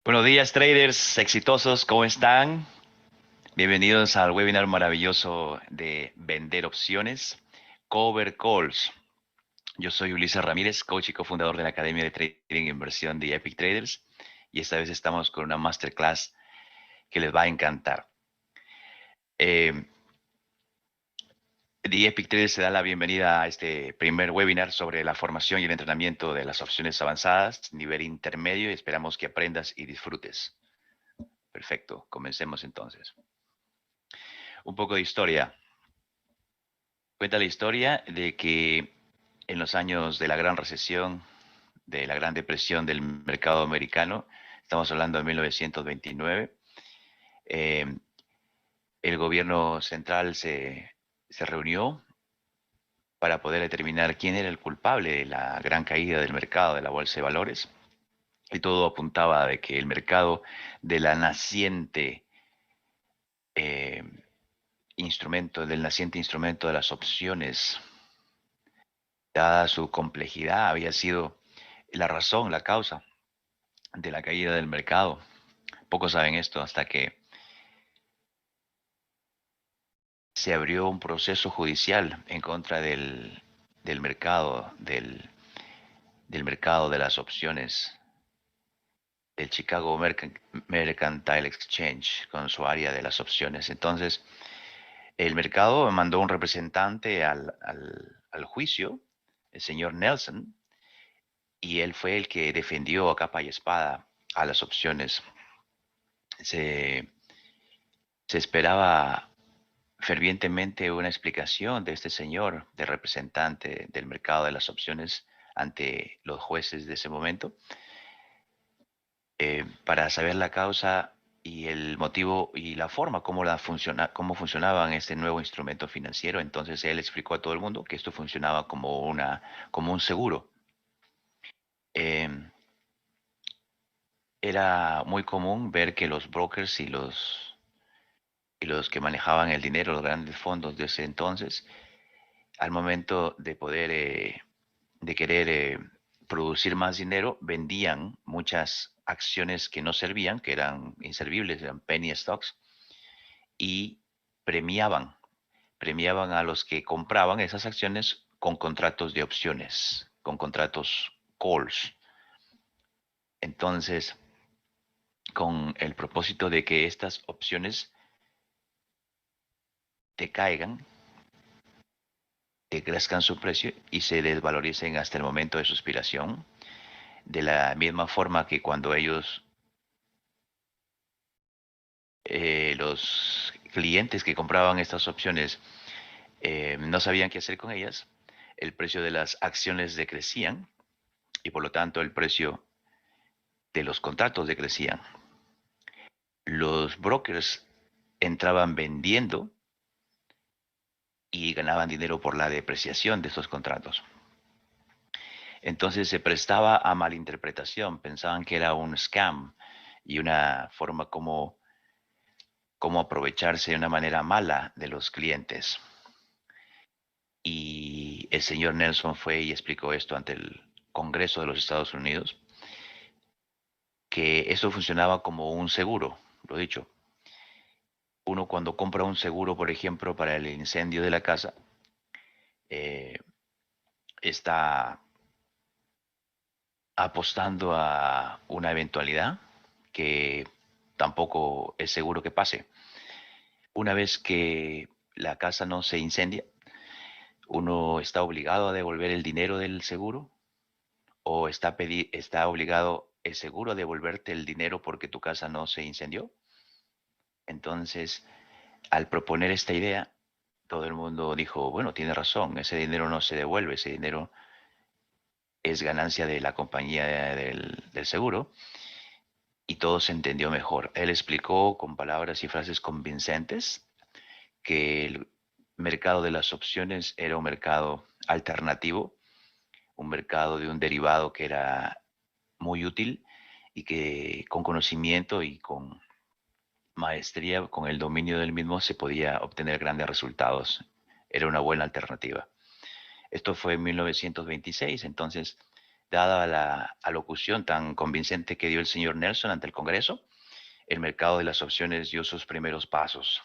Buenos días, traders exitosos, ¿cómo están? Bienvenidos al webinar maravilloso de vender opciones, Cover Calls. Yo soy Ulises Ramírez, coach y cofundador de la Academia de Trading e Inversión de Epic Traders, y esta vez estamos con una masterclass que les va a encantar. The Epic Traders se da la bienvenida a este primer webinar sobre la formación y el entrenamiento de las opciones avanzadas, nivel intermedio, y esperamos que aprendas y disfrutes. Perfecto, comencemos entonces. Un poco de historia. Cuenta la historia de que en los años de la Gran Recesión, de la Gran Depresión del mercado americano, estamos hablando de 1929, eh, el gobierno central se reunió para poder determinar quién era el culpable de la gran caída del mercado de la bolsa de valores. Y todo apuntaba de que el mercado de la naciente eh, del naciente instrumento de las opciones, dada su complejidad, había sido la razón, la causa de la caída del mercado. Pocos saben esto hasta que se abrió un proceso judicial en contra del mercado, del mercado de las opciones, del Chicago Mercantile Exchange, con su área de las opciones. Entonces, el mercado mandó un representante al juicio, el señor Nelson, y él fue el que defendió a capa y espada a las opciones. Se, se esperaba fervientemente una explicación de este señor, de representante del mercado de las opciones ante los jueces de ese momento, para saber la causa y el motivo y la forma cómo funcionaba este nuevo instrumento financiero. Entonces él explicó a todo el mundo que esto funcionaba como un seguro. Eh, Era muy común ver que los brokers y los que manejaban el dinero, los grandes fondos de ese entonces, al momento de poder, de querer producir más dinero, vendían muchas acciones que no servían, que eran inservibles, eran penny stocks, y premiaban, premiaban a los que compraban esas acciones con contratos de opciones, con contratos calls. Entonces, con el propósito de que estas opciones te caigan, que crezcan su precio y se desvaloricen hasta el momento de su expiración, de la misma forma que cuando los clientes que compraban estas opciones no sabían qué hacer con ellas, el precio de las acciones decrecían y por lo tanto el precio de los contratos decrecían. Los brokers entraban vendiendo y ganaban dinero por la depreciación de estos contratos. Entonces se prestaba a malinterpretación, pensaban que era un scam y una forma como aprovecharse de una manera mala de los clientes. Y el señor Nelson fue y explicó esto ante el Congreso de los Estados Unidos, que eso funcionaba como un seguro, lo dicho. Uno cuando compra un seguro, por ejemplo, para el incendio de la casa, eh, está apostando a una eventualidad que tampoco es seguro que pase. Una vez que la casa no se incendia, uno está obligado a devolver el dinero del seguro o está obligado el seguro a devolverte el dinero porque tu casa no se incendió. Entonces, al proponer esta idea, todo el mundo dijo, bueno, tiene razón, ese dinero no se devuelve, ese dinero es ganancia de la compañía del seguro, y todo se entendió mejor. Él explicó con palabras y frases convincentes que el mercado de las opciones era un mercado alternativo, un mercado de un derivado que era muy útil y que con conocimiento y con maestría, con el dominio del mismo, se podía obtener grandes resultados. Era una buena alternativa. Esto fue en 1926, entonces Dada la alocución tan convincente que dio el señor Nelson ante el Congreso, el mercado de las opciones dio sus primeros pasos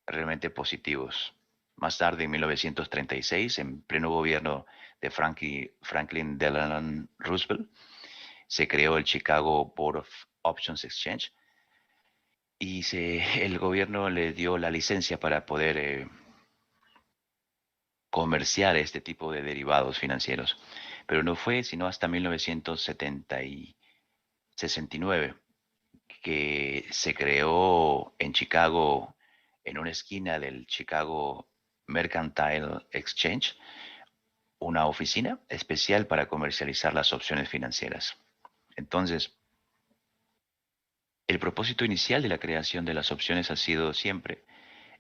realmente positivos. Más tarde, en 1936, en pleno gobierno de Franklin Delano Roosevelt, se creó el Chicago Board of Options Exchange y el gobierno le dio la licencia para poder comerciar este tipo de derivados financieros. Pero no fue sino hasta 1969 que se creó en Chicago, en una esquina del Chicago Mercantile Exchange, una oficina especial para comercializar las opciones financieras. Entonces, el propósito inicial de la creación de las opciones ha sido siempre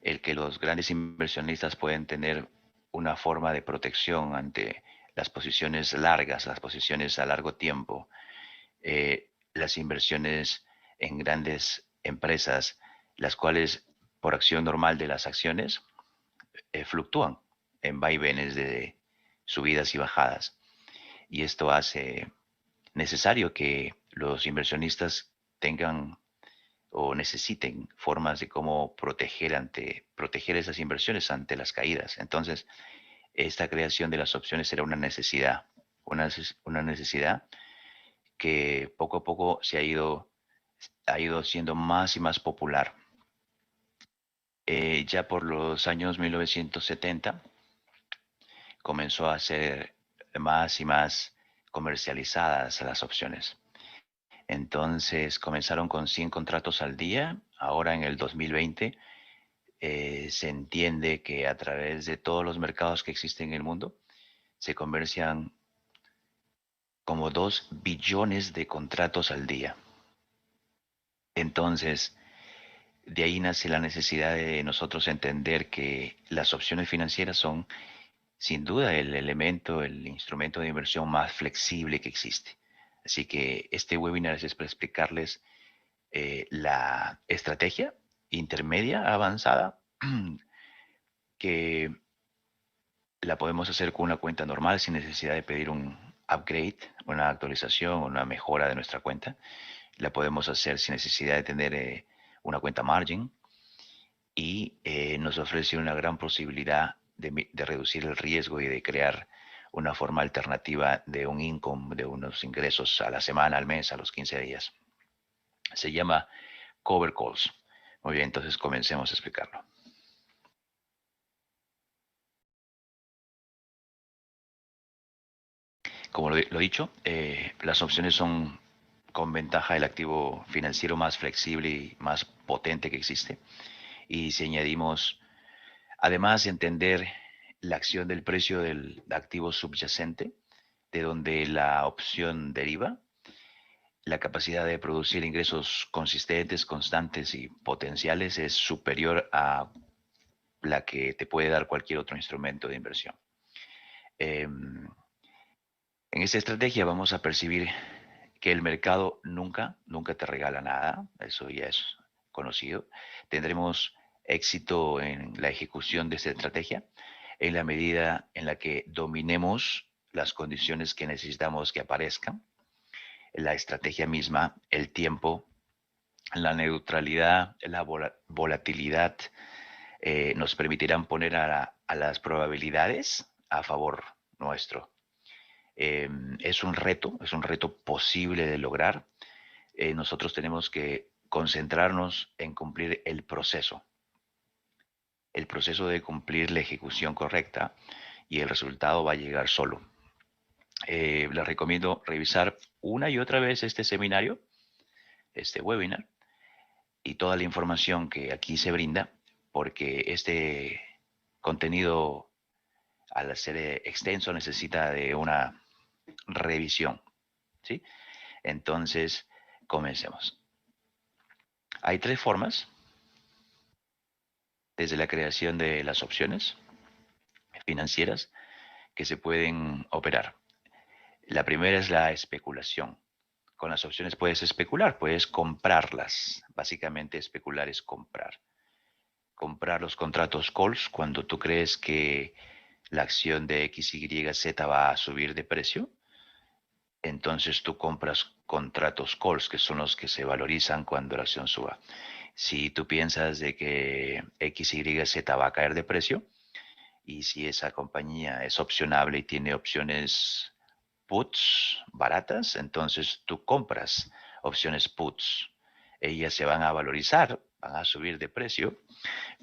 el que los grandes inversionistas pueden tener una forma de protección ante las posiciones largas, las posiciones a largo tiempo, las inversiones en grandes empresas, las cuales por acción normal de las acciones fluctúan en vaivenes de subidas y bajadas. Y esto hace necesario que los inversionistas tengan o necesiten formas de cómo proteger esas inversiones ante las caídas. Entonces, esta creación de las opciones era una necesidad que poco a poco ha ido siendo más y más popular. Ya por los años 1970 comenzó a ser más y más comercializadas las opciones. Entonces comenzaron con 100 contratos al día. Ahora en el 2020 se entiende que a través de todos los mercados que existen en el mundo se comercian como 2 billones de contratos al día. Entonces, de ahí nace la necesidad de nosotros entender que las opciones financieras son sin duda el elemento, el instrumento de inversión más flexible que existe. Así que este webinar es para explicarles la estrategia intermedia avanzada que la podemos hacer con una cuenta normal sin necesidad de pedir un upgrade, una actualización, una mejora de nuestra cuenta. La podemos hacer sin necesidad de tener una cuenta margin y nos ofrece una gran posibilidad de reducir el riesgo y de crear una forma alternativa de un income, de unos ingresos a la semana, al mes, a los 15 días. Se llama Cover Calls. Muy bien, entonces comencemos a explicarlo. Como lo dicho, las opciones son con ventaja el activo financiero más flexible y más potente que existe. Y si añadimos, además de entender la acción del precio del activo subyacente, de donde la opción deriva, la capacidad de producir ingresos consistentes, constantes y potenciales es superior a la que te puede dar cualquier otro instrumento de inversión. En esta estrategia vamos a percibir que el mercado nunca te regala nada, eso ya es conocido. Tendremos éxito en la ejecución de esta estrategia en la medida en la que dominemos las condiciones que necesitamos que aparezcan, la estrategia misma, el tiempo, la neutralidad, la volatilidad, nos permitirán poner a las probabilidades a favor nuestro. Es un reto posible de lograr. Nosotros tenemos que concentrarnos en cumplir el proceso de cumplir la ejecución correcta y el resultado va a llegar solo. Les recomiendo revisar una y otra vez este seminario, este webinar y toda la información que aquí se brinda, porque este contenido al ser extenso necesita de una revisión, ¿sí? Entonces, comencemos. Hay 3 formas desde la creación de las opciones financieras que se pueden operar. La primera es la especulación. Con las opciones puedes especular, puedes comprarlas. Básicamente especular es comprar. Comprar los contratos calls cuando tú crees que la acción de X, Y, Z va a subir de precio. entonces tú compras contratos calls, que son los que se valorizan cuando la acción suba. Si tú piensas de que X, Y, Z va a caer de precio, y si esa compañía es opcionable y tiene opciones puts baratas, entonces tú compras opciones puts. Ellas se van a valorizar, van a subir de precio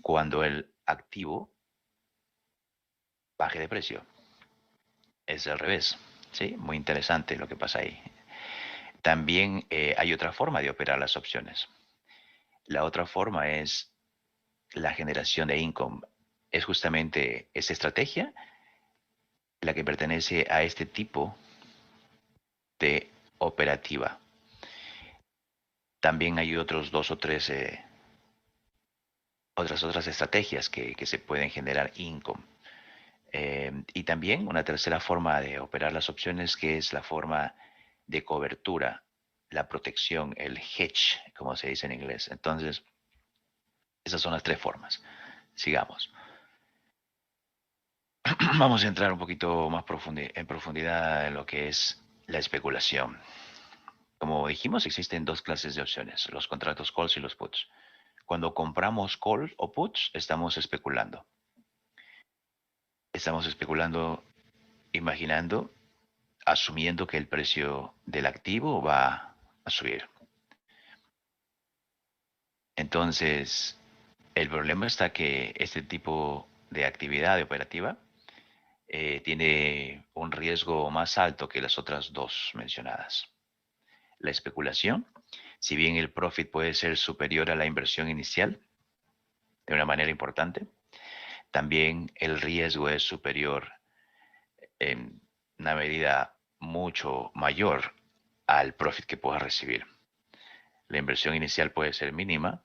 cuando el activo baje de precio. Es al revés. ¿Sí? Muy interesante lo que pasa ahí. También hay otra forma de operar las opciones. La otra forma es la generación de income. Es justamente esa estrategia la que pertenece a este tipo de operativa. También hay otros dos o tres otras estrategias que se pueden generar income. Y también una tercera forma de operar las opciones, que es la forma de cobertura, la protección, el hedge, como se dice en inglés. Entonces, esas son las tres formas. Sigamos. Vamos a entrar un poquito más en profundidad en lo que es la especulación. Como dijimos, existen dos clases de opciones, los contratos calls y los puts. Cuando compramos call o puts, estamos especulando. Estamos especulando, imaginando, asumiendo que el precio del activo va a subir. Entonces, el problema está que este tipo de actividad operativa tiene un riesgo más alto que las otras dos mencionadas. La especulación, si bien el profit puede ser superior a la inversión inicial de una manera importante, también el riesgo es superior en una medida mucho mayor al profit que puedas recibir. La inversión inicial puede ser mínima,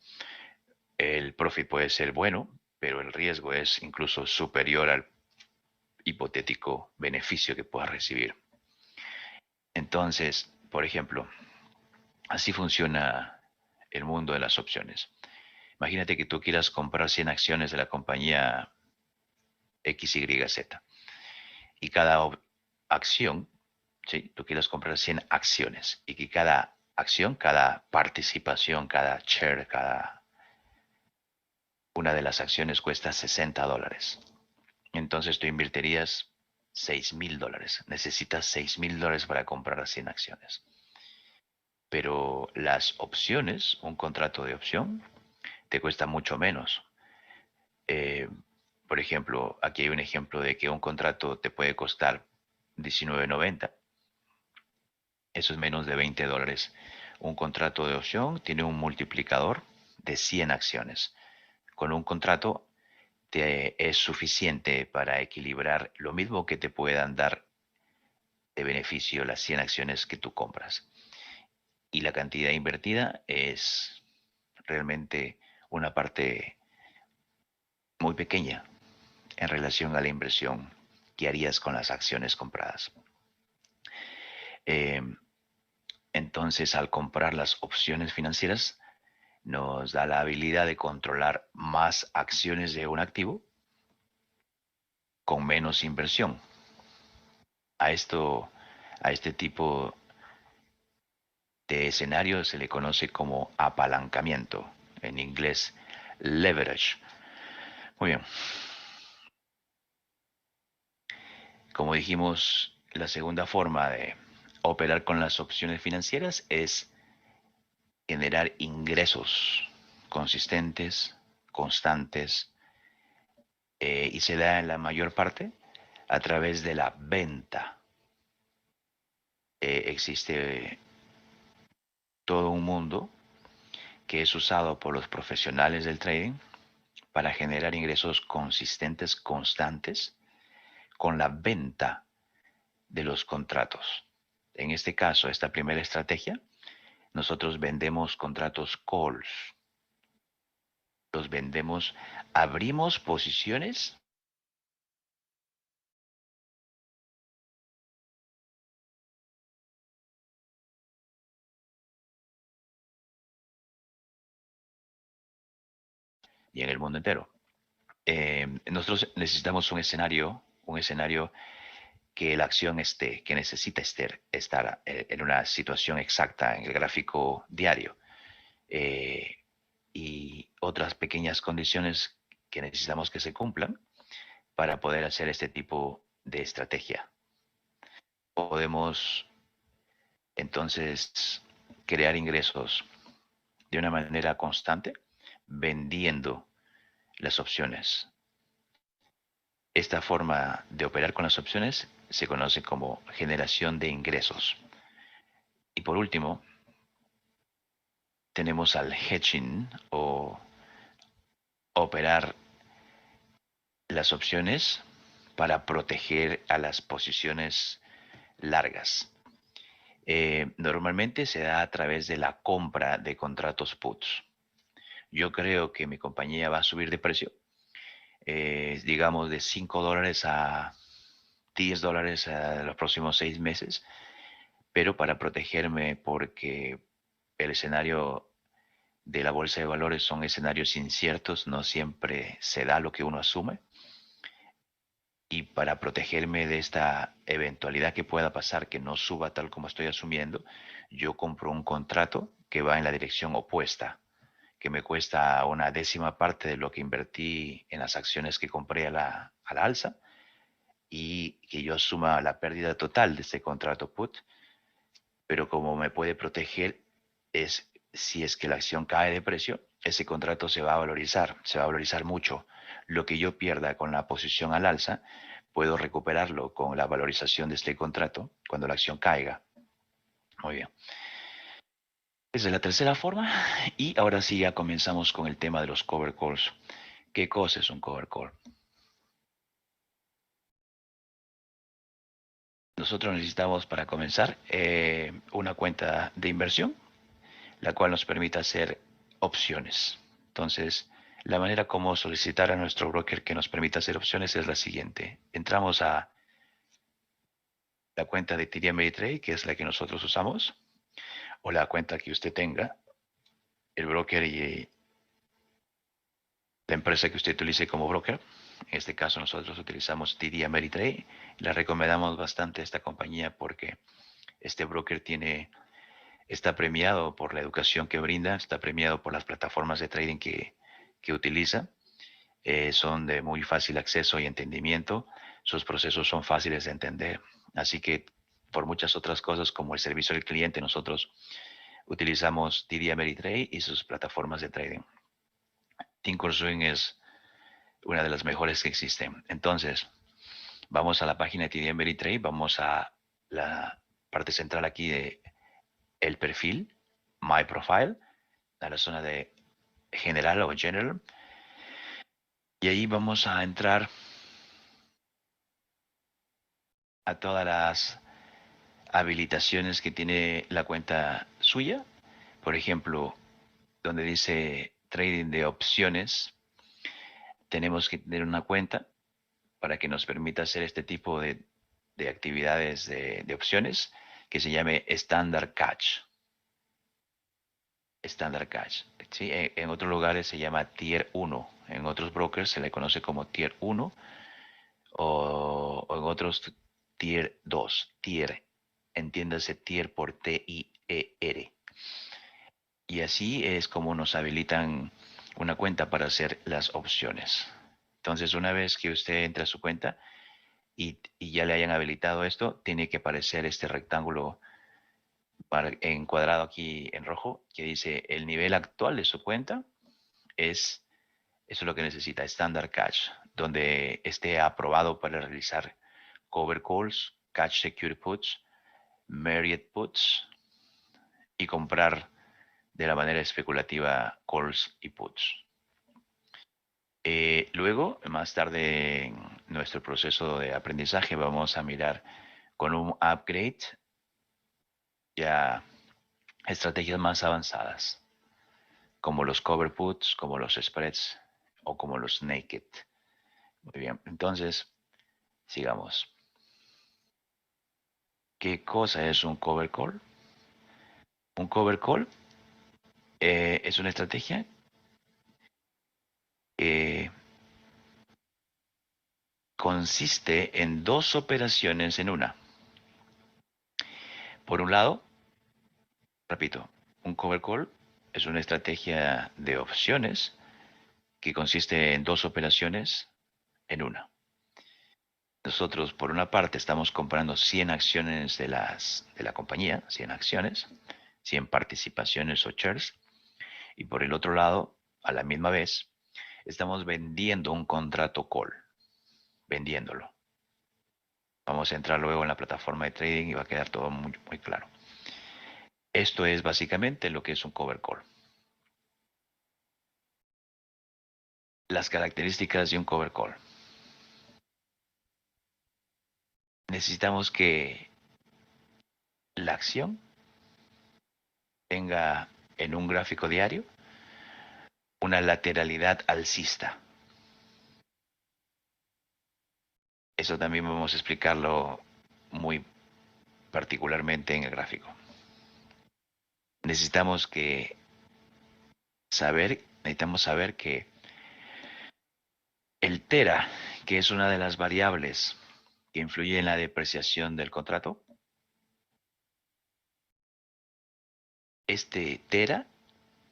el profit puede ser bueno, pero el riesgo es incluso superior al hipotético beneficio que puedas recibir. Entonces, por ejemplo, así funciona el mundo de las opciones. Imagínate que tú quieras comprar 100 acciones de la compañía XYZ y cada acción, ¿sí? Tú quieras comprar 100 acciones y que cada acción, cada participación, cada share, cada una de las acciones cuesta $60. Entonces tú invertirías $6,000. Necesitas $6,000 para comprar 100 acciones. Pero las opciones, un contrato de opción, te cuesta mucho menos. Eh, por ejemplo, aquí hay un ejemplo de que un contrato te puede costar $19.90. Eso es menos de $20. Un contrato de opción tiene un multiplicador de 100 acciones. Con un contrato te es suficiente para equilibrar lo mismo que te puedan dar de beneficio las 100 acciones que tú compras. Y la cantidad invertida es realmente una parte muy pequeña en relación a la inversión que harías con las acciones compradas. Eh, entonces, al comprar las opciones financieras, nos da la habilidad de controlar más acciones de un activo con menos inversión. A esto, a este tipo de escenario se le conoce como apalancamiento, en inglés leverage. Muy bien. Como dijimos, la segunda forma de operar con las opciones financieras es generar ingresos consistentes, constantes, y se da en la mayor parte a través de la venta. Existe todo un mundo que es usado por los profesionales del trading para generar ingresos consistentes, constantes, con la venta de los contratos. En este caso, esta primera estrategia, nosotros vendemos contratos calls. Los vendemos, abrimos posiciones y en el mundo entero. Nosotros necesitamos un escenario que la acción esté, que necesita estar en una situación exacta en el gráfico diario. Y otras pequeñas condiciones que necesitamos que se cumplan para poder hacer este tipo de estrategia. Podemos entonces crear ingresos de una manera constante vendiendo las opciones. Esta forma de operar con las opciones se conoce como generación de ingresos. Y por último, tenemos al hedging o operar las opciones para proteger a las posiciones largas. Normalmente se da a través de la compra de contratos puts. Yo creo que mi compañía va a subir de precio, digamos de $5 a $10 a los próximos 6 meses, pero para protegerme porque el escenario de la bolsa de valores son escenarios inciertos, no siempre se da lo que uno asume. Y para protegerme de esta eventualidad que pueda pasar, que no suba tal como estoy asumiendo, yo compro un contrato que va en la dirección opuesta, que me cuesta una décima parte de lo que invertí en las acciones que compré a la alza, y que yo asuma la pérdida total de este contrato put, pero como me puede proteger es si es que la acción cae de precio, ese contrato se va a valorizar mucho. Lo que yo pierda con la posición al alza, puedo recuperarlo con la valorización de este contrato cuando la acción caiga. Muy bien. Esa es la tercera forma. Y ahora sí ya comenzamos con el tema de los cover calls. ¿Qué cosa es un cover call? Nosotros necesitamos para comenzar una cuenta de inversión, la cual nos permite hacer opciones. Entonces, la manera como solicitar a nuestro broker que nos permita hacer opciones es la siguiente. Entramos a la cuenta de TD Ameritrade, que es la que nosotros usamos, o la cuenta que usted tenga, el broker y la empresa que usted utilice como broker. En este caso nosotros utilizamos TD Ameritrade. Le recomendamos bastante esta compañía porque este broker está premiado por la educación que brinda, está premiado por las plataformas de trading que utiliza. Son de muy fácil acceso y entendimiento. Sus procesos son fáciles de entender. Así que por muchas otras cosas como el servicio al cliente, nosotros utilizamos TD Ameritrade y sus plataformas de trading. Thinkorswim es una de las mejores que existen. Entonces, vamos a la página de TD Ameritrade, vamos a la parte central aquí de el perfil, My Profile, a la zona de general o general, y ahí vamos a entrar a todas las habilitaciones que tiene la cuenta suya. Por ejemplo, donde dice trading de opciones, tenemos que tener una cuenta para que nos permita hacer este tipo de actividades de opciones que se llame Standard Catch. Standard Catch. ¿Sí? En otros lugares se llama Tier 1. En otros brokers se le conoce como Tier 1 o en otros Tier 2. Tier. Entiéndase Tier por T-I-E-R. Y así es como nos habilitan una cuenta para hacer las opciones. Entonces, una vez que usted entra a su cuenta y ya le hayan habilitado esto, tiene que aparecer este rectángulo encuadrado aquí en rojo que dice el nivel actual de su cuenta es, eso es lo que necesita, Standard Catch, donde esté aprobado para realizar cover calls, catch secure puts, Marriott puts y comprar de la manera especulativa calls y puts. Luego, más tarde en nuestro proceso de aprendizaje, vamos a mirar con un upgrade ya estrategias más avanzadas, como los cover puts, como los spreads o como los naked. Muy bien, entonces, sigamos. ¿Qué cosa es un cover call? Un cover call es una estrategia que consiste en dos operaciones en una. Por un lado, repito, un cover call es una estrategia de opciones que consiste en dos operaciones en una. Nosotros, por una parte, estamos comprando 100 acciones de la compañía, 100 acciones, 100 participaciones o shares, y por el otro lado, a la misma vez, estamos vendiendo un contrato call, vendiéndolo. Vamos a entrar luego en la plataforma de trading y va a quedar todo muy, muy claro. Esto es básicamente lo que es un cover call. Las características de un cover call. Necesitamos que la acción tenga en un gráfico diario una lateralidad alcista. Eso también vamos a explicarlo muy particularmente en el gráfico. Necesitamos saber que el tera, que es una de las variables que influye en la depreciación del contrato, este tera,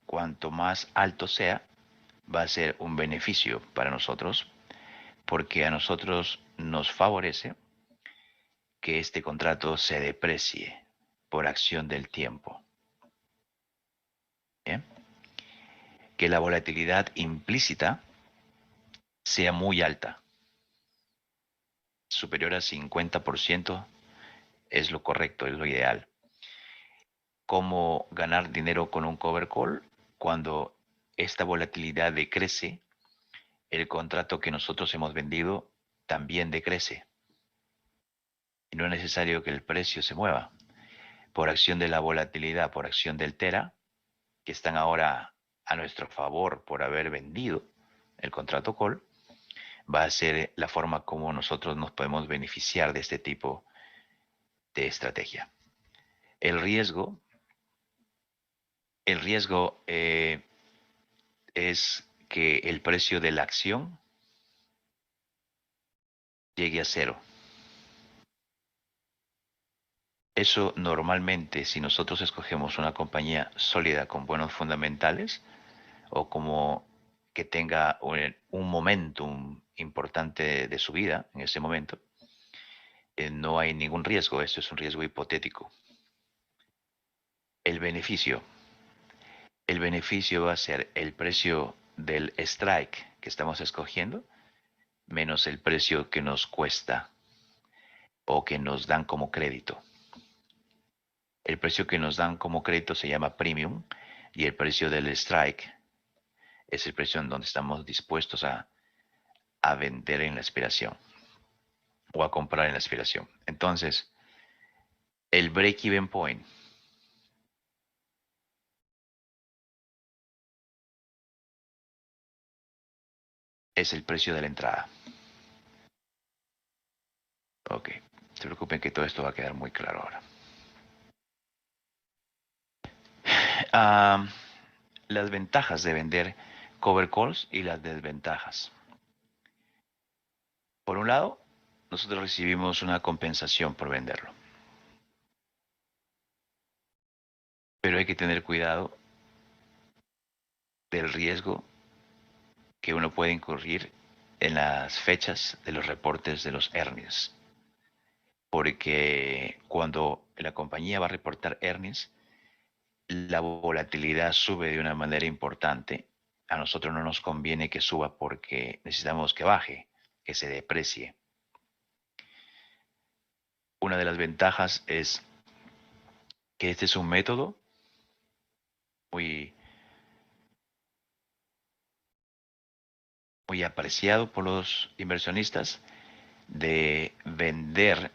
cuanto más alto sea, va a ser un beneficio para nosotros, porque a nosotros nos favorece que este contrato se deprecie por acción del tiempo. ¿Bien? Que la volatilidad implícita sea muy alta, superior al 50% es lo correcto, es lo ideal. ¿Cómo ganar dinero con un cover call? Cuando esta volatilidad decrece, el contrato que nosotros hemos vendido también decrece. Y no es necesario que el precio se mueva. Por acción de la volatilidad, por acción del tera, que están ahora a nuestro favor por haber vendido el contrato call, va a ser la forma como nosotros nos podemos beneficiar de este tipo de estrategia. El riesgo, el riesgo es que el precio de la acción llegue a cero. Eso normalmente, si nosotros escogemos una compañía sólida con buenos fundamentales o como que tenga un momentum importante de subida en ese momento, no hay ningún riesgo. Esto es un riesgo hipotético. El beneficio. El beneficio va a ser el precio del strike que estamos escogiendo menos el precio que nos cuesta o que nos dan como crédito. El precio que nos dan como crédito se llama premium y el precio del strike es el precio en donde estamos dispuestos a vender en la expiración o a comprar en la expiración. Entonces, el break-even point es el precio de la entrada. Ok, no se preocupen que todo esto va a quedar muy claro ahora. Las ventajas de vender cover calls y las desventajas. Por un lado, nosotros recibimos una compensación por venderlo. Pero hay que tener cuidado del riesgo que uno puede incurrir en las fechas de los reportes de los earnings. Porque cuando la compañía va a reportar earnings, la volatilidad sube de una manera importante. A nosotros no nos conviene que suba porque necesitamos que baje, que se deprecie. Una de las ventajas es que este es un método muy, muy apreciado por los inversionistas de vender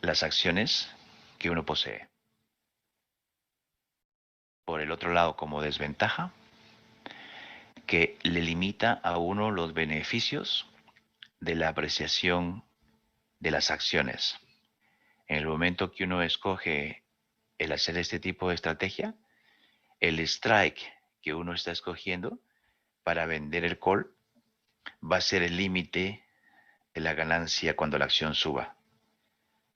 las acciones que uno posee. Por el otro lado, como desventaja, que le limita a uno los beneficios de la apreciación de las acciones. En el momento que uno escoge el hacer este tipo de estrategia, el strike que uno está escogiendo para vender el call va a ser el límite de la ganancia cuando la acción suba.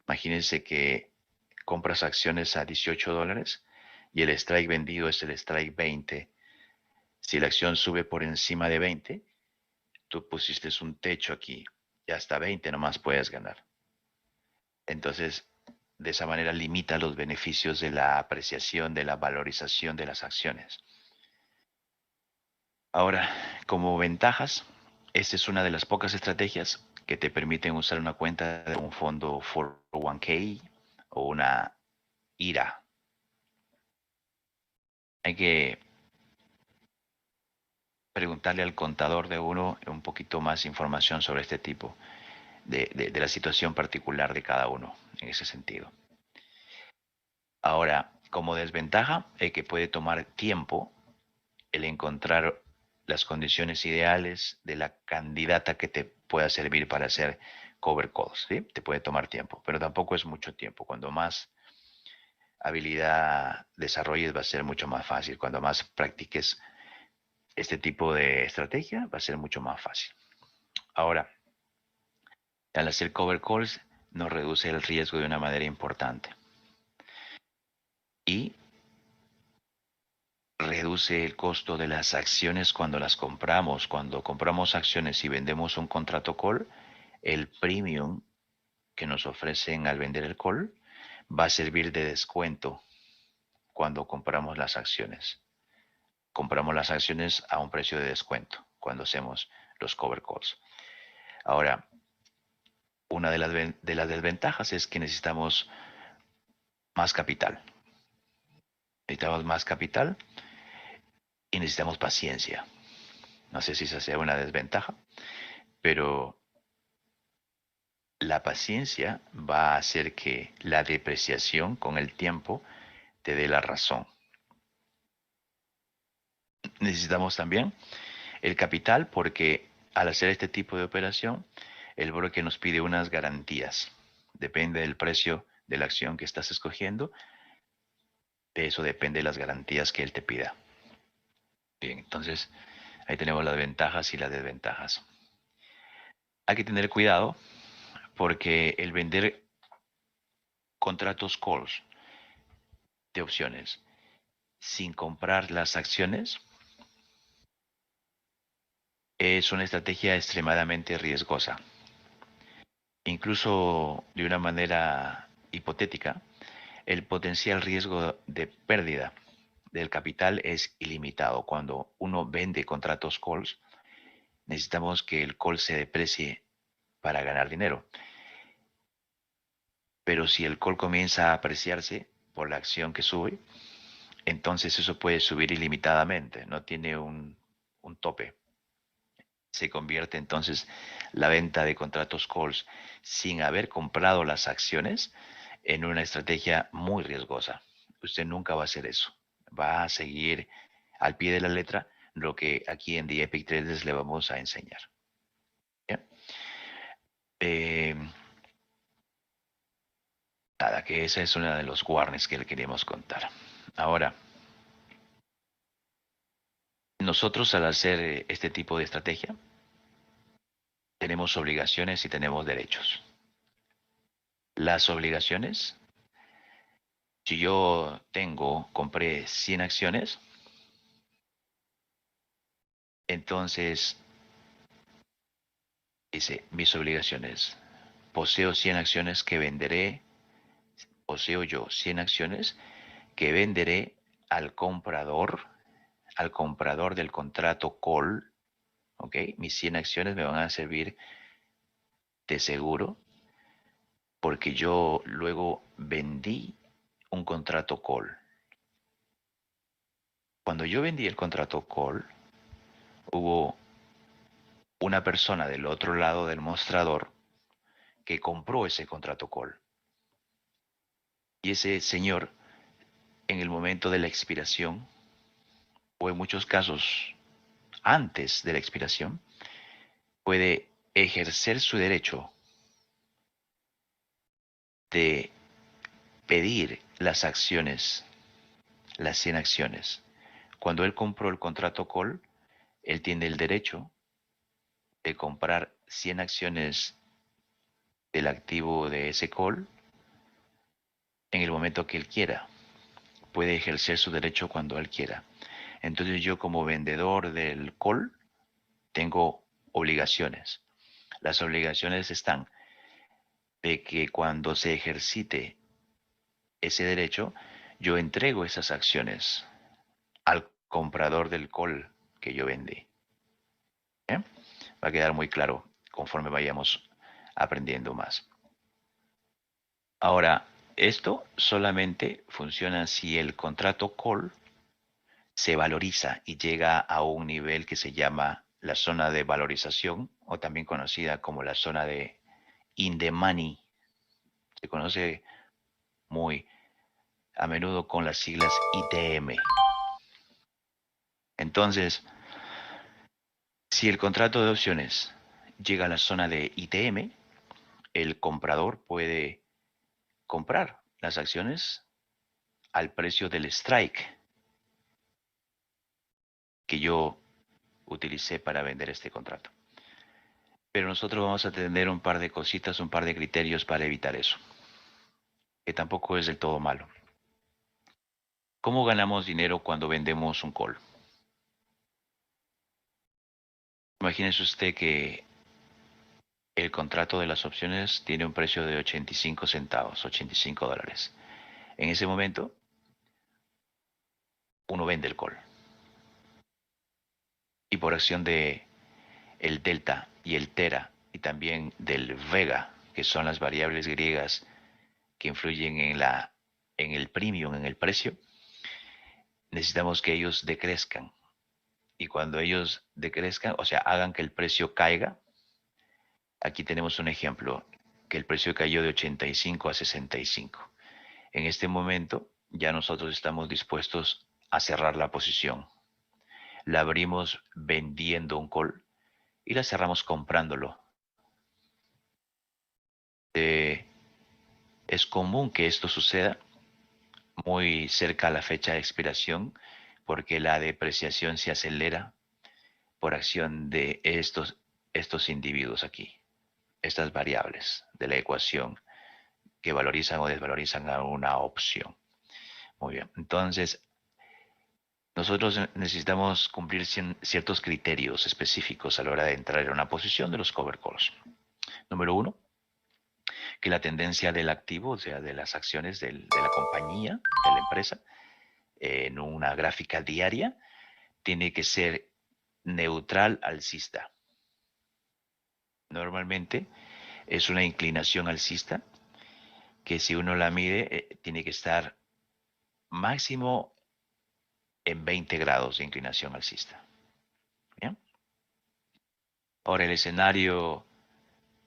Imagínense que compras acciones a $18 y el strike vendido es el strike 20. Si la acción sube por encima de 20, tú pusiste un techo aquí y hasta 20 nomás puedes ganar. Entonces, de esa manera limita los beneficios de la apreciación, de la valorización de las acciones. Ahora, como ventajas, esta es una de las pocas estrategias que te permiten usar una cuenta de un fondo 401k o una IRA. Hay que preguntarle al contador de uno un poquito más información sobre este tipo de la situación particular de cada uno en ese sentido. Ahora, como desventaja, es que puede tomar tiempo el encontrar las condiciones ideales de la candidata que te pueda servir para hacer cover calls, ¿sí? Te puede tomar tiempo, pero tampoco es mucho tiempo. Cuando más habilidad desarrolles va a ser mucho más fácil. Cuando más practiques este tipo de estrategia va a ser mucho más fácil. Ahora, al hacer cover calls nos reduce el riesgo de una manera importante y reduce el costo de las acciones cuando las compramos. Cuando compramos acciones y vendemos un contrato call, el premium que nos ofrecen al vender el call va a servir de descuento cuando compramos las acciones. Compramos las acciones a un precio de descuento cuando hacemos los cover calls. Ahora, una de las desventajas es que necesitamos más capital. Necesitamos más capital y necesitamos paciencia. No sé si esa sea una desventaja, pero la paciencia va a hacer que la depreciación con el tiempo te dé la razón. Necesitamos también el capital porque al hacer este tipo de operación, el broker nos pide unas garantías. Depende del precio de la acción que estás escogiendo, de eso depende de las garantías que él te pida. Bien, entonces ahí tenemos las ventajas y las desventajas. Hay que tener cuidado porque el vender contratos calls de opciones sin comprar las acciones es una estrategia extremadamente riesgosa. Incluso de una manera hipotética, el potencial riesgo de pérdida del capital es ilimitado. Cuando uno vende contratos calls, necesitamos que el call se deprecie para ganar dinero. Pero si el call comienza a apreciarse por la acción que sube, entonces eso puede subir ilimitadamente, no tiene un tope. Se convierte entonces la venta de contratos calls sin haber comprado las acciones en una estrategia muy riesgosa. Usted nunca va a hacer eso. Va a seguir al pie de la letra lo que aquí en The Epic Traders le vamos a enseñar. Eh, Nada, que esa es una de los warnings que le queríamos contar. Ahora, nosotros al hacer este tipo de estrategia, tenemos obligaciones y tenemos derechos. Las obligaciones, si yo compré 100 acciones, entonces dice, mis obligaciones, poseo 100 acciones que venderé, poseo yo 100 acciones que venderé al comprador del contrato call, ¿ok? Mis 100 acciones me van a servir de seguro porque yo luego vendí un contrato call. Cuando yo vendí el contrato call, hubo una persona del otro lado del mostrador que compró ese contrato call. Y ese señor, en el momento de la expiración, o en muchos casos antes de la expiración, puede ejercer su derecho de pedir las acciones, las 100 acciones. Cuando él compró el contrato call, él tiene el derecho de comprar 100 acciones del activo de ese call en el momento que él quiera. Puede ejercer su derecho cuando él quiera. Entonces yo como vendedor del call tengo obligaciones. Las obligaciones están de que cuando se ejercite ese derecho, yo entrego esas acciones al comprador del call que yo vendí. ¿Eh? Va a quedar muy claro conforme vayamos aprendiendo más. Ahora, esto solamente funciona si el contrato call se valoriza y llega a un nivel que se llama la zona de valorización o también conocida como la zona de in the money. Se conoce muy a menudo con las siglas ITM. Entonces, si el contrato de opciones llega a la zona de ITM, el comprador puede comprar las acciones al precio del strike que yo utilicé para vender este contrato. Pero nosotros vamos a tener un par de cositas, un par de criterios para evitar eso, que tampoco es del todo malo. ¿Cómo ganamos dinero cuando vendemos un call? Imagínese usted que el contrato de las opciones tiene un precio de 85 centavos, $85. En ese momento, uno vende el call. Y por acción de el delta y el tera y también del vega, que son las variables griegas que influyen en el premium, en el precio, necesitamos que ellos decrezcan. Y cuando ellos decrezcan, o sea, hagan que el precio caiga, aquí tenemos un ejemplo, que el precio cayó de 85 a 65. En este momento ya nosotros estamos dispuestos a cerrar la posición. La abrimos vendiendo un call y la cerramos comprándolo. Es común que esto suceda muy cerca a la fecha de expiración porque la depreciación se acelera por acción de estos individuos aquí, estas variables de la ecuación que valorizan o desvalorizan a una opción. Muy bien, entonces nosotros necesitamos cumplir ciertos criterios específicos a la hora de entrar en una posición de los cover calls. Número uno, que la tendencia del activo, o sea, de las acciones de la compañía, de la empresa, en una gráfica diaria, tiene que ser neutral alcista. Normalmente es una inclinación alcista que si uno la mide tiene que estar máximo en 20 grados de inclinación alcista. ¿Bien? Ahora el escenario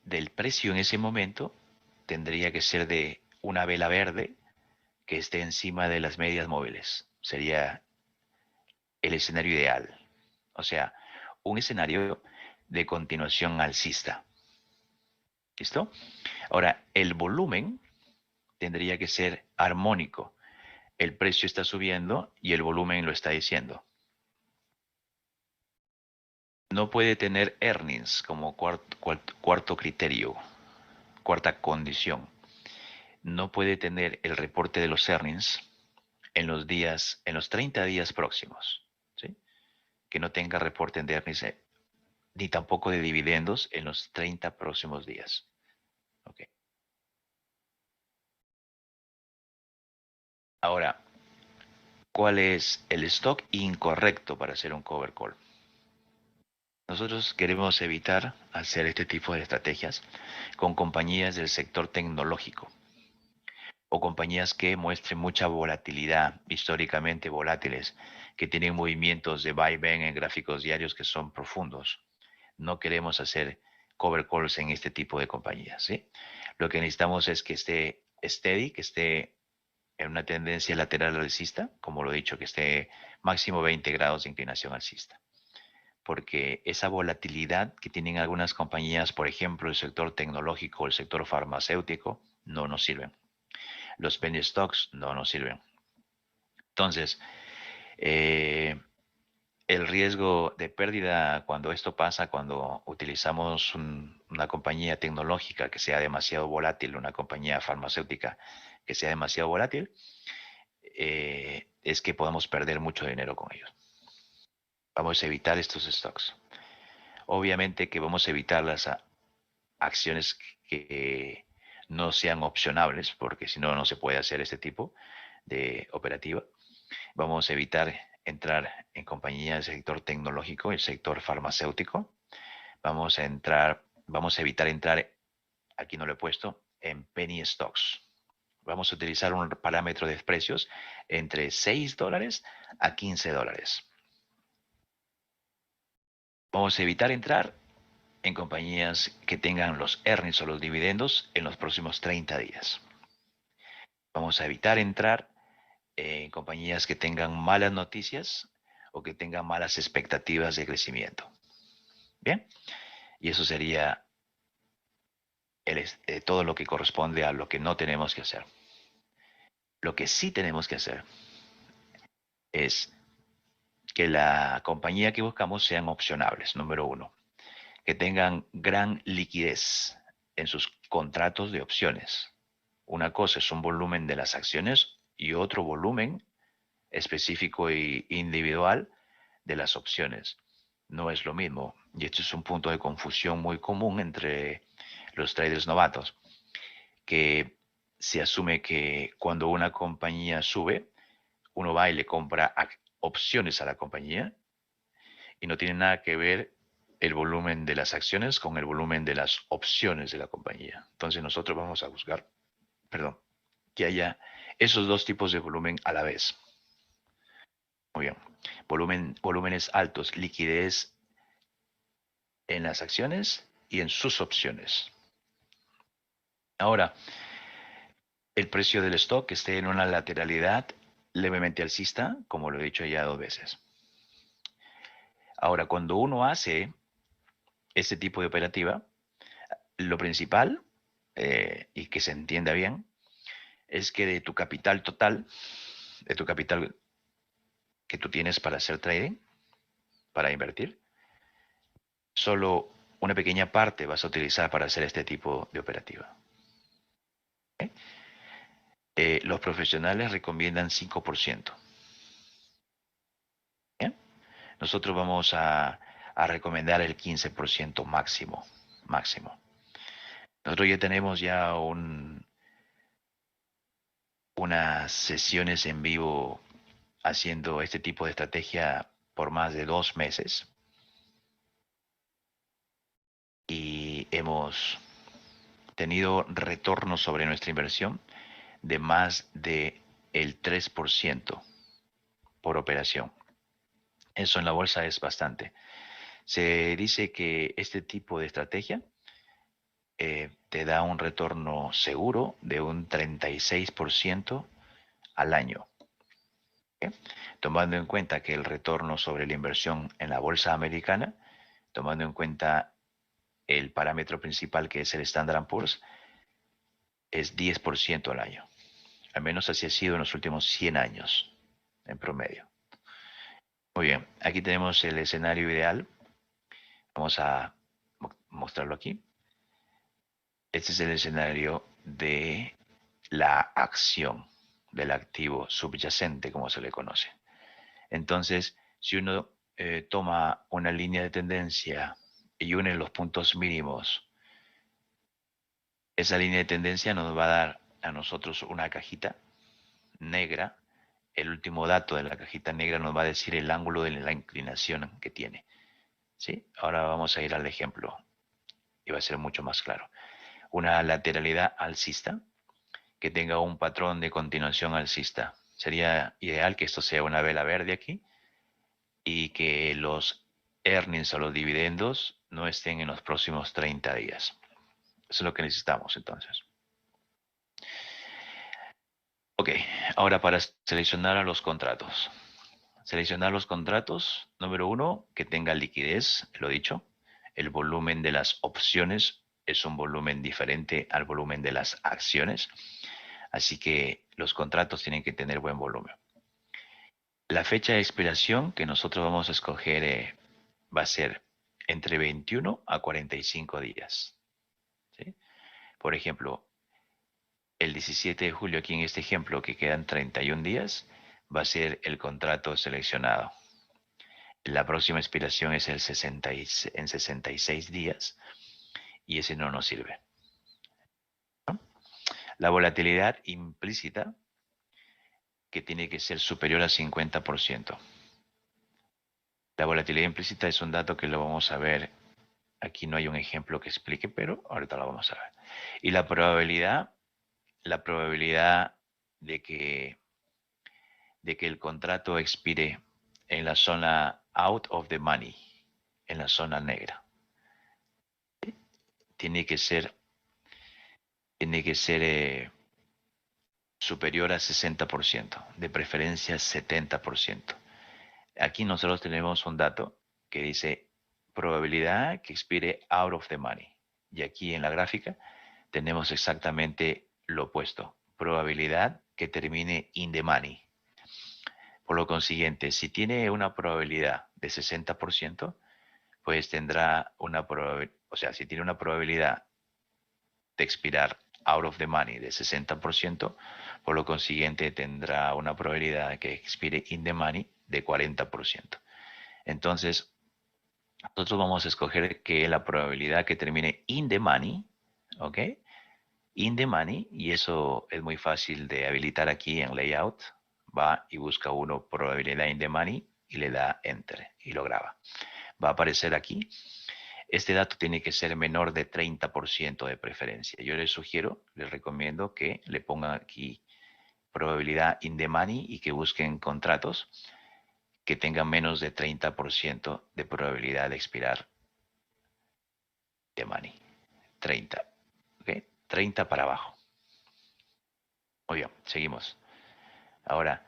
del precio en ese momento tendría que ser de una vela verde que esté encima de las medias móviles. Sería el escenario ideal. O sea, un escenario de continuación alcista. ¿Listo? Ahora, el volumen tendría que ser armónico. El precio está subiendo y el volumen lo está diciendo. No puede tener earnings como cuarto criterio, cuarta condición. No puede tener el reporte de los earnings en los 30 días próximos. ¿Sí? Que no tenga reporte de earnings ni tampoco de dividendos en los 30 próximos días. Okay. Ahora, ¿cuál es el stock incorrecto para hacer un cover call? Nosotros queremos evitar hacer este tipo de estrategias con compañías del sector tecnológico o compañías que muestren mucha volatilidad, históricamente volátiles, que tienen movimientos de vaivén en gráficos diarios que son profundos. No queremos hacer cover calls en este tipo de compañías, ¿sí? Lo que necesitamos es que esté steady, que esté en una tendencia lateral alcista, como lo he dicho, que esté máximo 20 grados de inclinación alcista. Porque esa volatilidad que tienen algunas compañías, por ejemplo, el sector tecnológico, el sector farmacéutico, no nos sirven. Los penny stocks no nos sirven. Entonces, eh, el riesgo de pérdida cuando esto pasa, cuando utilizamos una compañía tecnológica que sea demasiado volátil, una compañía farmacéutica que sea demasiado volátil, es que podemos perder mucho dinero con ellos. Vamos a evitar estos stocks. Obviamente que vamos a evitar las acciones que no sean opcionables, porque si no, no se puede hacer este tipo de operativa. Vamos a evitar entrar en compañías del sector tecnológico, el sector farmacéutico. Vamos a evitar entrar, aquí no lo he puesto, en penny stocks. Vamos a utilizar un parámetro de precios entre $6 a $15. Vamos a evitar entrar en compañías que tengan los earnings o los dividendos en los próximos 30 días. Vamos a evitar entrar en compañías que tengan malas noticias o que tengan malas expectativas de crecimiento. Bien, y eso sería todo lo que corresponde a lo que no tenemos que hacer. Lo que sí tenemos que hacer es que la compañía que buscamos sean opcionables, número uno, que tengan gran liquidez en sus contratos de opciones. Una cosa es un volumen de las acciones y otro volumen específico e individual de las opciones. No es lo mismo. Y esto es un punto de confusión muy común entre los traders novatos, que se asume que cuando una compañía sube, uno va y le compra opciones a la compañía y no tiene nada que ver el volumen de las acciones con el volumen de las opciones de la compañía. Entonces nosotros vamos a buscar, perdón, que haya esos dos tipos de volumen a la vez. Muy bien. Volúmenes altos, liquidez en las acciones y en sus opciones. Ahora, el precio del stock esté en una lateralidad levemente alcista, como lo he dicho ya 2 veces. Ahora, cuando uno hace este tipo de operativa, lo principal, y que se entienda bien, es que de tu capital total, de tu capital que tú tienes para hacer trading, para invertir, solo una pequeña parte vas a utilizar para hacer este tipo de operativa. ¿Okay? Los profesionales recomiendan 5%. ¿Bien? Nosotros vamos a recomendar el 15% máximo. Máximo. Nosotros ya tenemos ya unas sesiones en vivo haciendo este tipo de estrategia por más de 2 meses y hemos tenido retornos sobre nuestra inversión de más de el 3% por operación. Eso en la bolsa es bastante. Se dice que este tipo de estrategia te da un retorno seguro de un 36% al año. ¿Okay? Tomando en cuenta que el retorno sobre la inversión en la bolsa americana, tomando en cuenta el parámetro principal que es el Standard & Poor's, es 10% al año. Al menos así ha sido en los últimos 100 años, en promedio. Muy bien, aquí tenemos el escenario ideal. Vamos a mostrarlo aquí. Este es el escenario de la acción, del activo subyacente, como se le conoce. Entonces, si uno toma una línea de tendencia y une los puntos mínimos, esa línea de tendencia nos va a dar a nosotros una cajita negra. El último dato de la cajita negra nos va a decir el ángulo de la inclinación que tiene. ¿Sí? Ahora vamos a ir al ejemplo y va a ser mucho más claro. Una lateralidad alcista que tenga un patrón de continuación alcista. Sería ideal que esto sea una vela verde aquí y que los earnings o los dividendos no estén en los próximos 30 días. Eso es lo que necesitamos entonces. Ok, ahora para seleccionar a los contratos. Seleccionar los contratos, número uno, que tenga liquidez, lo dicho. El volumen de las opciones es un volumen diferente al volumen de las acciones. Así que los contratos tienen que tener buen volumen. La fecha de expiración que nosotros vamos a escoger va a ser entre 21 a 45 días. ¿Sí? Por ejemplo, el 17 de julio, aquí en este ejemplo, que quedan 31 días, va a ser el contrato seleccionado. La próxima expiración es en 66 días y ese no nos sirve. ¿No? La volatilidad implícita, que tiene que ser superior al 50%. La volatilidad implícita es un dato que lo vamos a ver. Aquí no hay un ejemplo que explique, pero ahorita lo vamos a ver. Y la probabilidad de que el contrato expire en la zona out of the money, en la zona negra, tiene que ser, superior a 60%, de preferencia 70%. Aquí nosotros tenemos un dato que dice probabilidad que expire out of the money. Y aquí en la gráfica tenemos exactamente lo opuesto, probabilidad que termine in the money. Por lo consiguiente, si tiene una probabilidad de 60%, pues tendrá una probabilidad, o sea, si tiene una probabilidad de expirar out of the money de 60%, por lo consiguiente tendrá una probabilidad de que expire in the money de 40%. Entonces, nosotros vamos a escoger que la probabilidad que termine in the money, ¿ok? In the money, y eso es muy fácil de habilitar aquí en layout. Va y busca uno probabilidad in the money y le da enter y lo graba. Va a aparecer aquí. Este dato tiene que ser menor de 30% de preferencia. Yo les sugiero, les recomiendo que le pongan aquí probabilidad in the money y que busquen contratos que tengan menos de 30% de probabilidad de expirar the money. 30. ¿Ok? 30 para abajo. Muy bien, seguimos. Ahora,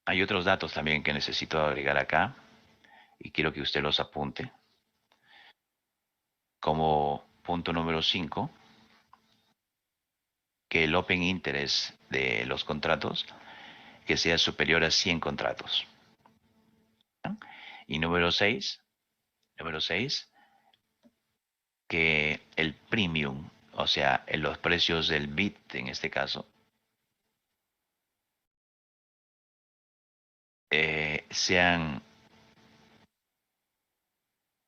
hay otros datos también que necesito agregar acá y quiero que usted los apunte. Como punto número 5, que el open interest de los contratos que sea superior a 100 contratos. Y número 6, que el premium, o sea, en los precios del bid en este caso, sean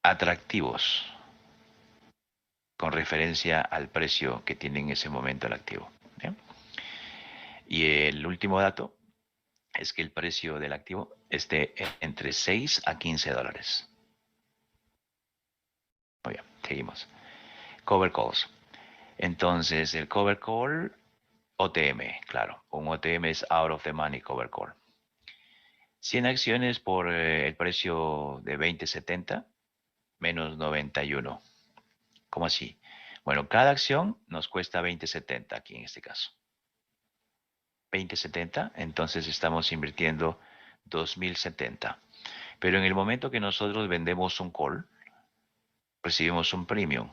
atractivos con referencia al precio que tiene en ese momento el activo. ¿Bien? Y el último dato es que el precio del activo esté entre 6 a 15 dólares. Muy bien, seguimos. Cover calls. Entonces, el cover call, OTM, claro. Un OTM es out of the money cover call. 100 acciones por el precio de 20.70 menos 91. ¿Cómo así? Bueno, cada acción nos cuesta 20.70 aquí en este caso. 20.70, entonces estamos invirtiendo 2.070. Pero en el momento que nosotros vendemos un call, recibimos un premium.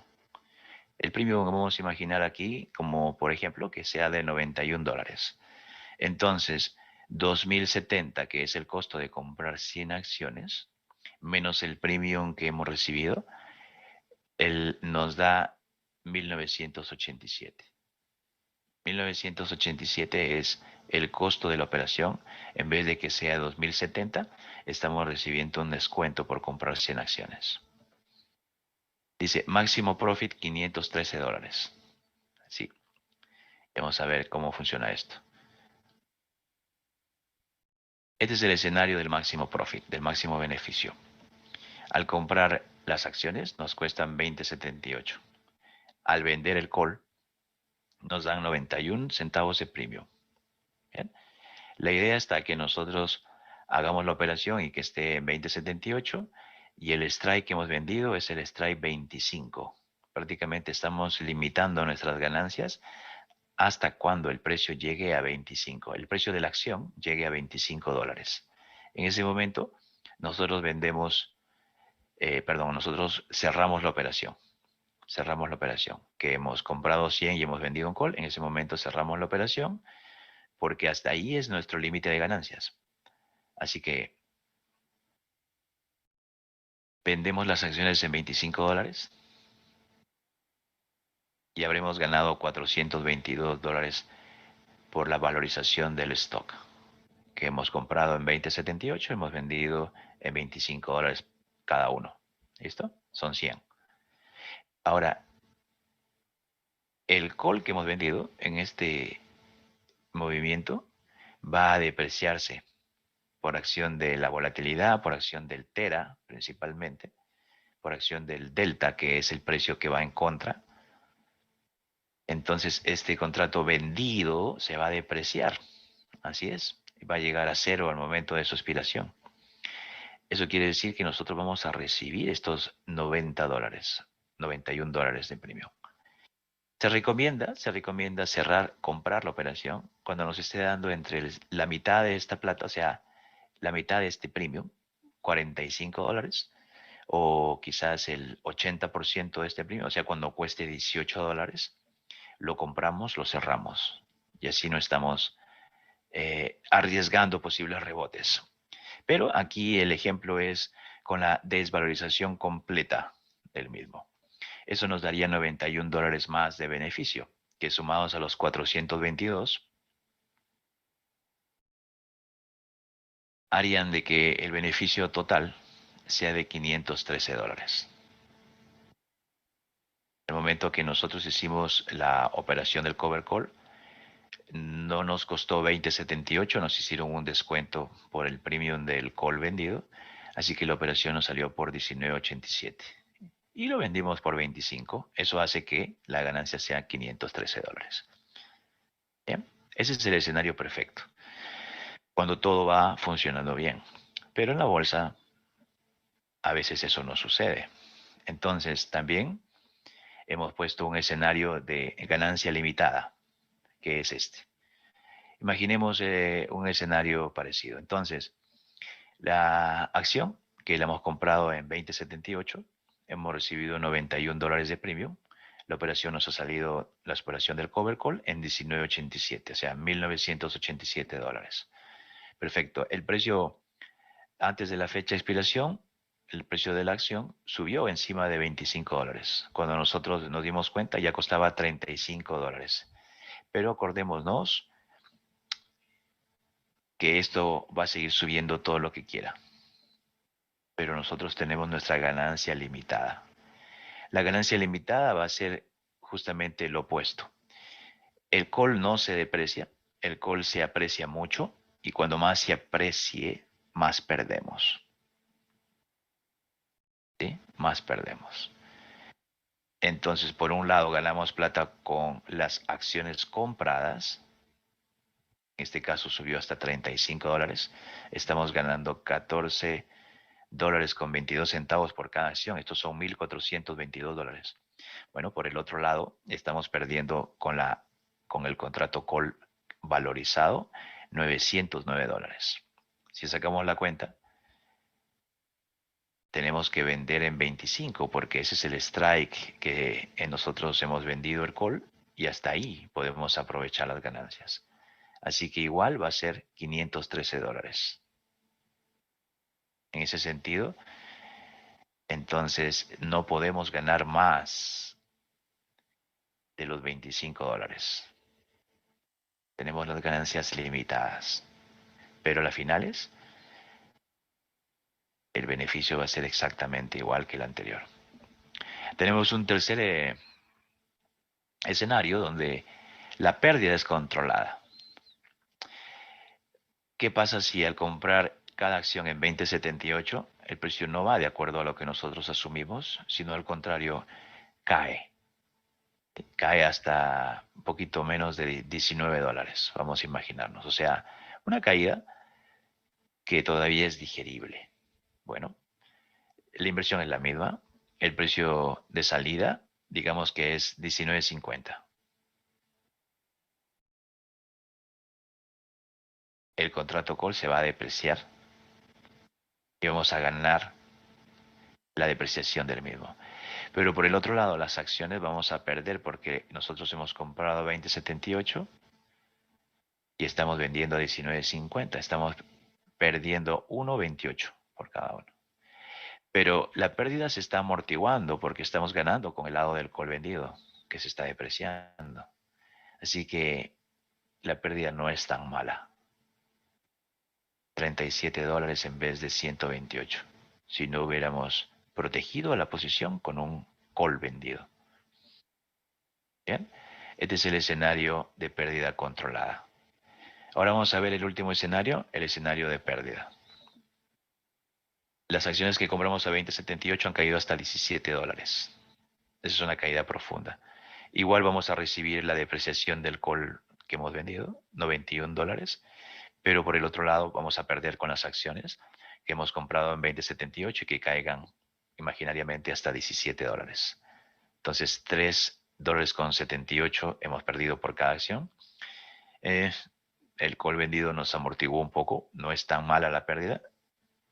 El premium vamos a imaginar aquí como, por ejemplo, que sea de 91 dólares. Entonces, 2.070, que es el costo de comprar 100 acciones, menos el premium que hemos recibido, nos da 1.987. 1.987 es el costo de la operación. En vez de que sea 2.070, estamos recibiendo un descuento por comprar 100 acciones. Dice máximo profit 513 dólares. Sí, vamos a ver cómo funciona esto. Este es el escenario del máximo profit, del máximo beneficio. Al comprar las acciones nos cuestan 20.78. Al vender el call nos dan 91 centavos de premium. ¿Bien? La idea está que nosotros hagamos la operación y que esté en 20.78 y el strike que hemos vendido es el strike 25. Prácticamente estamos limitando nuestras ganancias hasta cuando el precio llegue a 25. El precio de la acción llegue a 25 dólares. En ese momento nosotros nosotros cerramos la operación. Que hemos comprado 100 y hemos vendido un call. En ese momento cerramos la operación porque hasta ahí es nuestro límite de ganancias. Así que vendemos las acciones en $25 y habremos ganado $422 por la valorización del stock que hemos comprado en 20.78, hemos vendido en $25 cada uno. ¿Listo? Son 100. Ahora, el call que hemos vendido en este movimiento va a depreciarse por acción de la volatilidad, por acción del Tera principalmente, por acción del Delta, que es el precio que va en contra. Entonces, este contrato vendido se va a depreciar. Así es. Va a llegar a cero al momento de su expiración. Eso quiere decir que nosotros vamos a recibir estos $90, $91 de premio. Se recomienda cerrar, comprar la operación cuando nos esté dando entre la mitad de esta plata, o sea, la mitad de este premium, $45, o quizás el 80% de este premium, o sea, cuando cueste $18, lo compramos, lo cerramos. Y así no estamos arriesgando posibles rebotes. Pero aquí el ejemplo es con la desvalorización completa del mismo. Eso nos daría $91 más de beneficio, que sumados a los 422 harían de que el beneficio total sea de $513. El momento que nosotros hicimos la operación del cover call, no nos costó 20.78, nos hicieron un descuento por el premium del call vendido, así que la operación nos salió por 19.87 y lo vendimos por 25. Eso hace que la ganancia sea $513. Bien, ese es el escenario perfecto, cuando todo va funcionando bien. Pero en la bolsa a veces eso no sucede. Entonces también hemos puesto un escenario de ganancia limitada, que es este. Imaginemos un escenario parecido. Entonces, la acción que la hemos comprado en 20.78, hemos recibido $91 de premium. La operación nos ha salido, la operación del cover call, en 19.87, o sea, $1.987. Perfecto. El precio antes de la fecha de expiración, el precio de la acción subió encima de $25. Cuando nosotros nos dimos cuenta ya costaba $35. Pero acordémonos que esto va a seguir subiendo todo lo que quiera. Pero nosotros tenemos nuestra ganancia limitada. La ganancia limitada va a ser justamente lo opuesto. El call no se deprecia, el call se aprecia mucho y cuando más se aprecie, más perdemos. ¿Sí? Más perdemos. Entonces, por un lado, ganamos plata con las acciones compradas. En este caso subió hasta $35. Estamos ganando $14 con 22 centavos por cada acción. Estos son $1.422. Bueno, por el otro lado, estamos perdiendo con el contrato call valorizado $909. Si sacamos la cuenta, tenemos que vender en 25 porque ese es el strike que nosotros hemos vendido el call y hasta ahí podemos aprovechar las ganancias. Así que igual va a ser $513. En ese sentido, entonces no podemos ganar más de los $25. Tenemos las ganancias limitadas, pero a las finales el beneficio va a ser exactamente igual que el anterior. Tenemos un tercer escenario donde la pérdida es controlada. ¿Qué pasa si al comprar cada acción en 20.78 el precio no va de acuerdo a lo que nosotros asumimos, sino al contrario, cae? Cae hasta un poquito menos de $19, vamos a imaginarnos. O sea, una caída que todavía es digerible. Bueno, la inversión es la misma. El precio de salida, digamos que es 19.50. El contrato call se va a depreciar y vamos a ganar la depreciación del mismo. Pero por el otro lado, las acciones vamos a perder porque nosotros hemos comprado 20.78 y estamos vendiendo a 19.50. Estamos perdiendo 1.28 por cada uno. Pero la pérdida se está amortiguando porque estamos ganando con el lado del call vendido, que se está depreciando. Así que la pérdida no es tan mala. $37 en vez de 128. Si no hubiéramos protegido la posición con un call vendido. Bien, este es el escenario de pérdida controlada. Ahora vamos a ver el último escenario, el escenario de pérdida. Las acciones que compramos a 20.78 han caído hasta $17. Esa es una caída profunda. Igual vamos a recibir la depreciación del call que hemos vendido, $91, pero por el otro lado vamos a perder con las acciones que hemos comprado en 20.78 y que caigan imaginariamente hasta $17. Entonces, $3.78 hemos perdido por cada acción. El call vendido nos amortiguó un poco, no es tan mala la pérdida,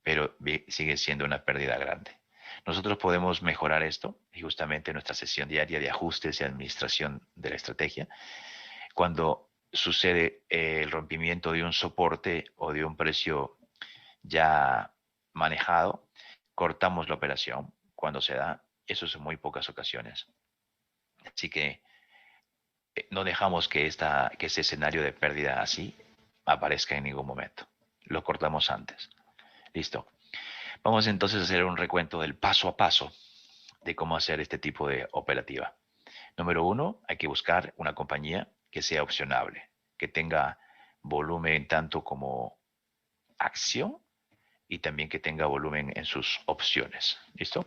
pero sigue siendo una pérdida grande. Nosotros podemos mejorar esto y justamente en nuestra sesión diaria de ajustes y administración de la estrategia, cuando sucede el rompimiento de un soporte o de un precio ya manejado, cortamos la operación cuando se da. Eso es en muy pocas ocasiones. Así que no dejamos que ese escenario de pérdida así aparezca en ningún momento. Lo cortamos antes. Listo. Vamos entonces a hacer un recuento del paso a paso de cómo hacer este tipo de operativa. Número uno, hay que buscar una compañía que sea opcionable, que tenga volumen tanto como acción y también que tenga volumen en sus opciones. ¿Listo?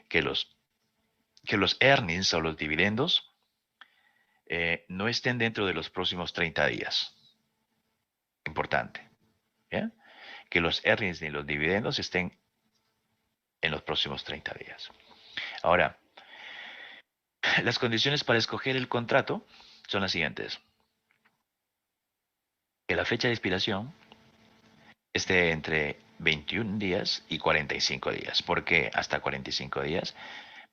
Que los, que los earnings o los dividendos no estén dentro de los próximos 30 días. Importante. ¿Bien? Que los earnings ni los dividendos estén en los próximos 30 días. Ahora, las condiciones para escoger el contrato son las siguientes. Que la fecha de expiración esté entre 21 días y 45 días. ¿Por qué hasta 45 días?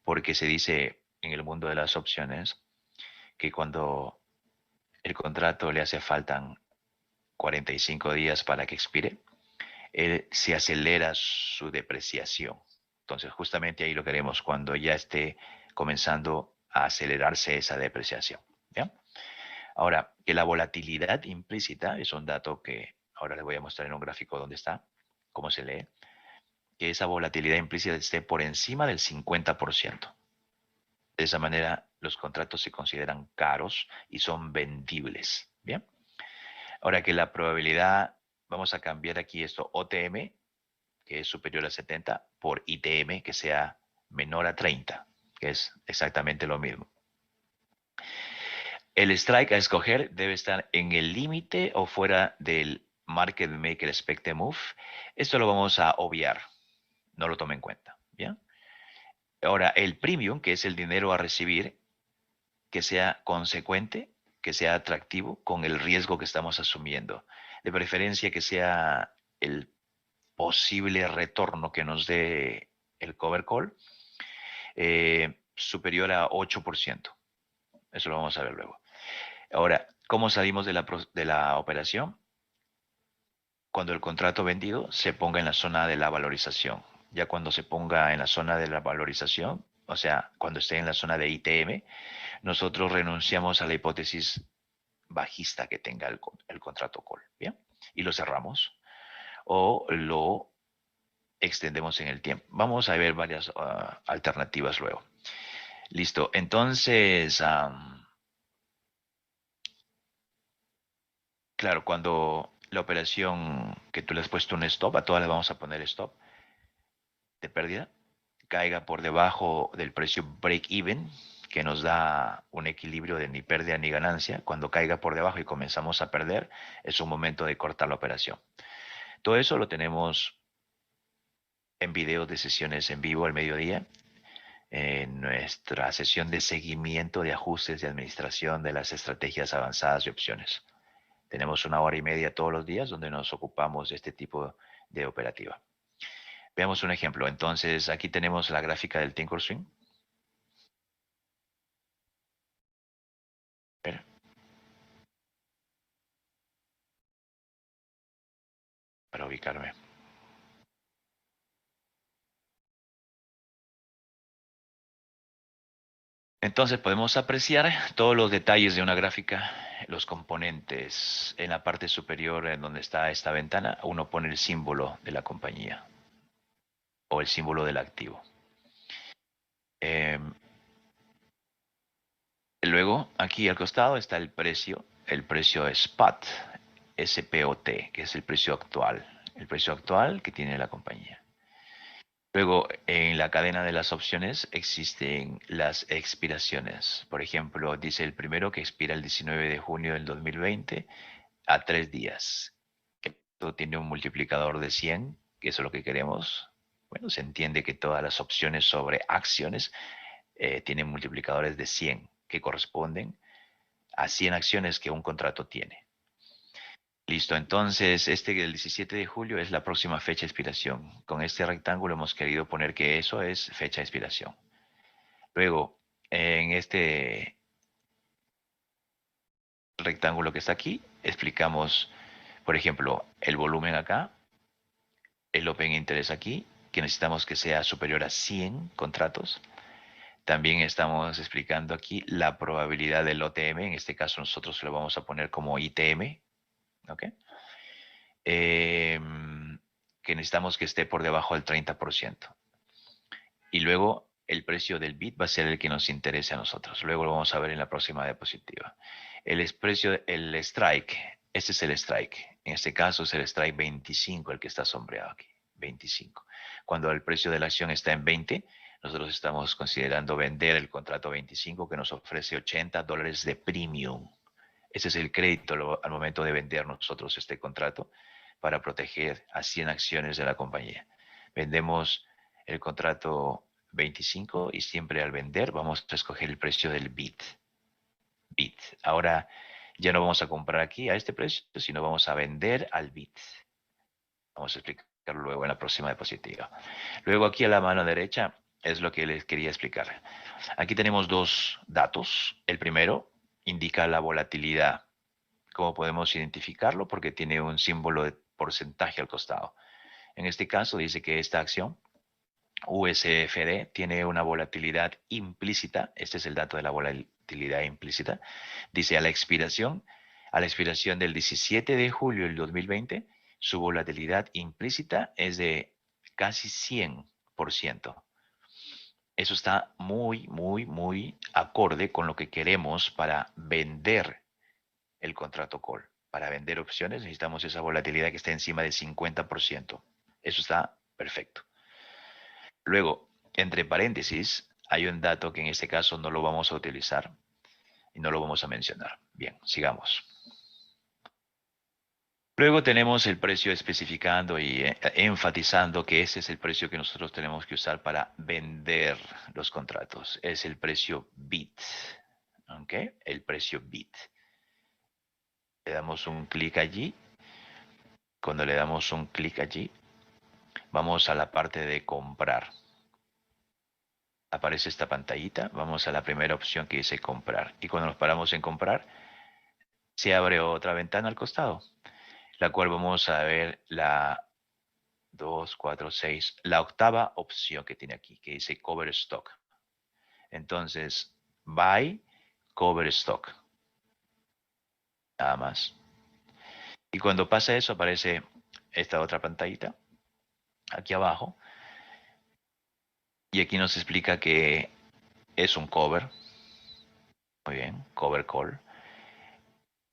Porque se dice en el mundo de las opciones que cuando el contrato le hace faltan 45 días para que expire, se acelera su depreciación. Entonces, justamente ahí lo queremos cuando ya esté comenzando a acelerarse esa depreciación. ¿Ya? Ahora, que la volatilidad implícita es un dato que ahora les voy a mostrar en un gráfico donde está, cómo se lee, que esa volatilidad implícita esté por encima del 50%. De esa manera, los contratos se consideran caros y son vendibles. Bien. Ahora que la probabilidad, vamos a cambiar aquí esto, OTM, que es superior a 70, por ITM, que sea menor a 30, que es exactamente lo mismo. El strike a escoger debe estar en el límite o fuera del market maker expected move. Esto lo vamos a obviar, no lo tome en cuenta. ¿Bien? Ahora, el premium, que es el dinero a recibir, que sea consecuente, que sea atractivo con el riesgo que estamos asumiendo. De preferencia que sea el posible retorno que nos dé el cover call superior a 8%. Eso lo vamos a ver luego. Ahora, ¿cómo salimos de la operación? Cuando el contrato vendido se ponga en la zona de la valorización. Ya cuando se ponga en la zona de la valorización, o sea, cuando esté en la zona de ITM, nosotros renunciamos a la hipótesis bajista que tenga el contrato call, ¿bien? Y lo cerramos o lo extendemos en el tiempo. Vamos a ver varias alternativas luego. Listo, entonces, claro, cuando la operación que tú le has puesto un stop, a todas le vamos a poner stop de pérdida, caiga por debajo del precio break-even, que nos da un equilibrio de ni pérdida ni ganancia. Cuando caiga por debajo y comenzamos a perder, es un momento de cortar la operación. Todo eso lo tenemos en videos de sesiones en vivo al mediodía, en nuestra sesión de seguimiento de ajustes de administración de las estrategias avanzadas y opciones. Tenemos 1 hora y media todos los días donde nos ocupamos de este tipo de operativa. Veamos un ejemplo. Entonces, aquí tenemos la gráfica del Thinkorswim. para ubicarme. Entonces podemos apreciar todos los detalles de una gráfica, los componentes. En la parte superior, en donde está esta ventana, uno pone el símbolo de la compañía o el símbolo del activo. Luego, aquí al costado está el precio spot, SPOT, que es el precio actual que tiene la compañía. Luego, en la cadena de las opciones existen las expiraciones. Por ejemplo, dice el primero que expira el 19 de junio del 2020 a 3 días. Esto tiene un multiplicador de 100, que eso es lo que queremos. Bueno, se entiende que todas las opciones sobre acciones tienen multiplicadores de 100 que corresponden a 100 acciones que un contrato tiene. Listo, entonces el 17 de julio es la próxima fecha de expiración. Con este rectángulo hemos querido poner que eso es fecha de expiración. Luego, en este rectángulo que está aquí, explicamos, por ejemplo, el volumen acá, el Open Interest aquí, que necesitamos que sea superior a 100 contratos. También estamos explicando aquí la probabilidad del OTM, en este caso nosotros lo vamos a poner como ITM, ¿ok? Que necesitamos que esté por debajo del 30%. Y luego el precio del bit va a ser el que nos interese a nosotros. Luego lo vamos a ver en la próxima diapositiva. El strike, este es el strike. En este caso es el strike 25, el que está sombreado aquí, 25. Cuando el precio de la acción está en 20, nosotros estamos considerando vender el contrato 25 que nos ofrece $80 de premium. Ese es el crédito al momento de vender nosotros este contrato para proteger a 100 acciones de la compañía. Vendemos el contrato 25 y siempre al vender vamos a escoger el precio del bit. Ahora ya no vamos a comprar aquí a este precio, sino vamos a vender al bit. Vamos a explicarlo luego en la próxima diapositiva. Luego aquí a la mano derecha es lo que les quería explicar. Aquí tenemos dos datos. El primero indica la volatilidad. ¿Cómo podemos identificarlo? Porque tiene un símbolo de porcentaje al costado. En este caso dice que esta acción USFD tiene una volatilidad implícita. Este es el dato de la volatilidad implícita. Dice a la expiración del 17 de julio del 2020, su volatilidad implícita es de casi 100%. Eso está muy, muy, muy acorde con lo que queremos para vender el contrato call. Para vender opciones necesitamos esa volatilidad que esté encima del 50%. Eso está perfecto. Luego, entre paréntesis, hay un dato que en este caso no lo vamos a utilizar y no lo vamos a mencionar. Bien, sigamos. Luego tenemos el precio especificando y enfatizando que ese es el precio que nosotros tenemos que usar para vender los contratos. Es el precio bit. ¿Ok? El precio bit. Le damos un clic allí. Cuando le damos un clic allí, vamos a la parte de comprar. Aparece esta pantallita. Vamos a la primera opción que dice comprar. Y cuando nos paramos en comprar, se abre otra ventana al costado, la cual vamos a ver la 2, 4, 6, la octava opción que tiene aquí, que dice Cover Stock. Entonces, Buy Cover Stock. Nada más. Y cuando pasa eso, aparece esta otra pantallita, aquí abajo. Y aquí nos explica que es un cover. Muy bien, cover call.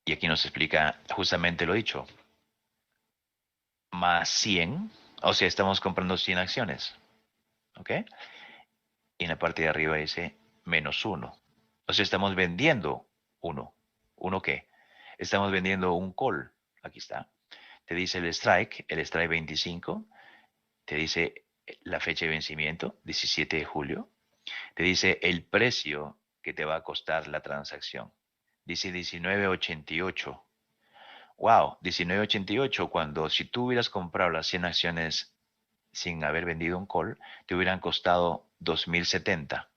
Y aquí nos explica justamente lo dicho. Más 100, o sea, estamos comprando 100 acciones. ¿Ok? Y en la parte de arriba dice -1. O sea, estamos vendiendo uno. ¿Uno qué? Estamos vendiendo un call. Aquí está. Te dice el strike 25. Te dice la fecha de vencimiento, 17 de julio. Te dice el precio que te va a costar la transacción. Dice 19.88. Wow, 19.88 cuando si tú hubieras comprado las 100 acciones sin haber vendido un call, te hubieran costado 2.070.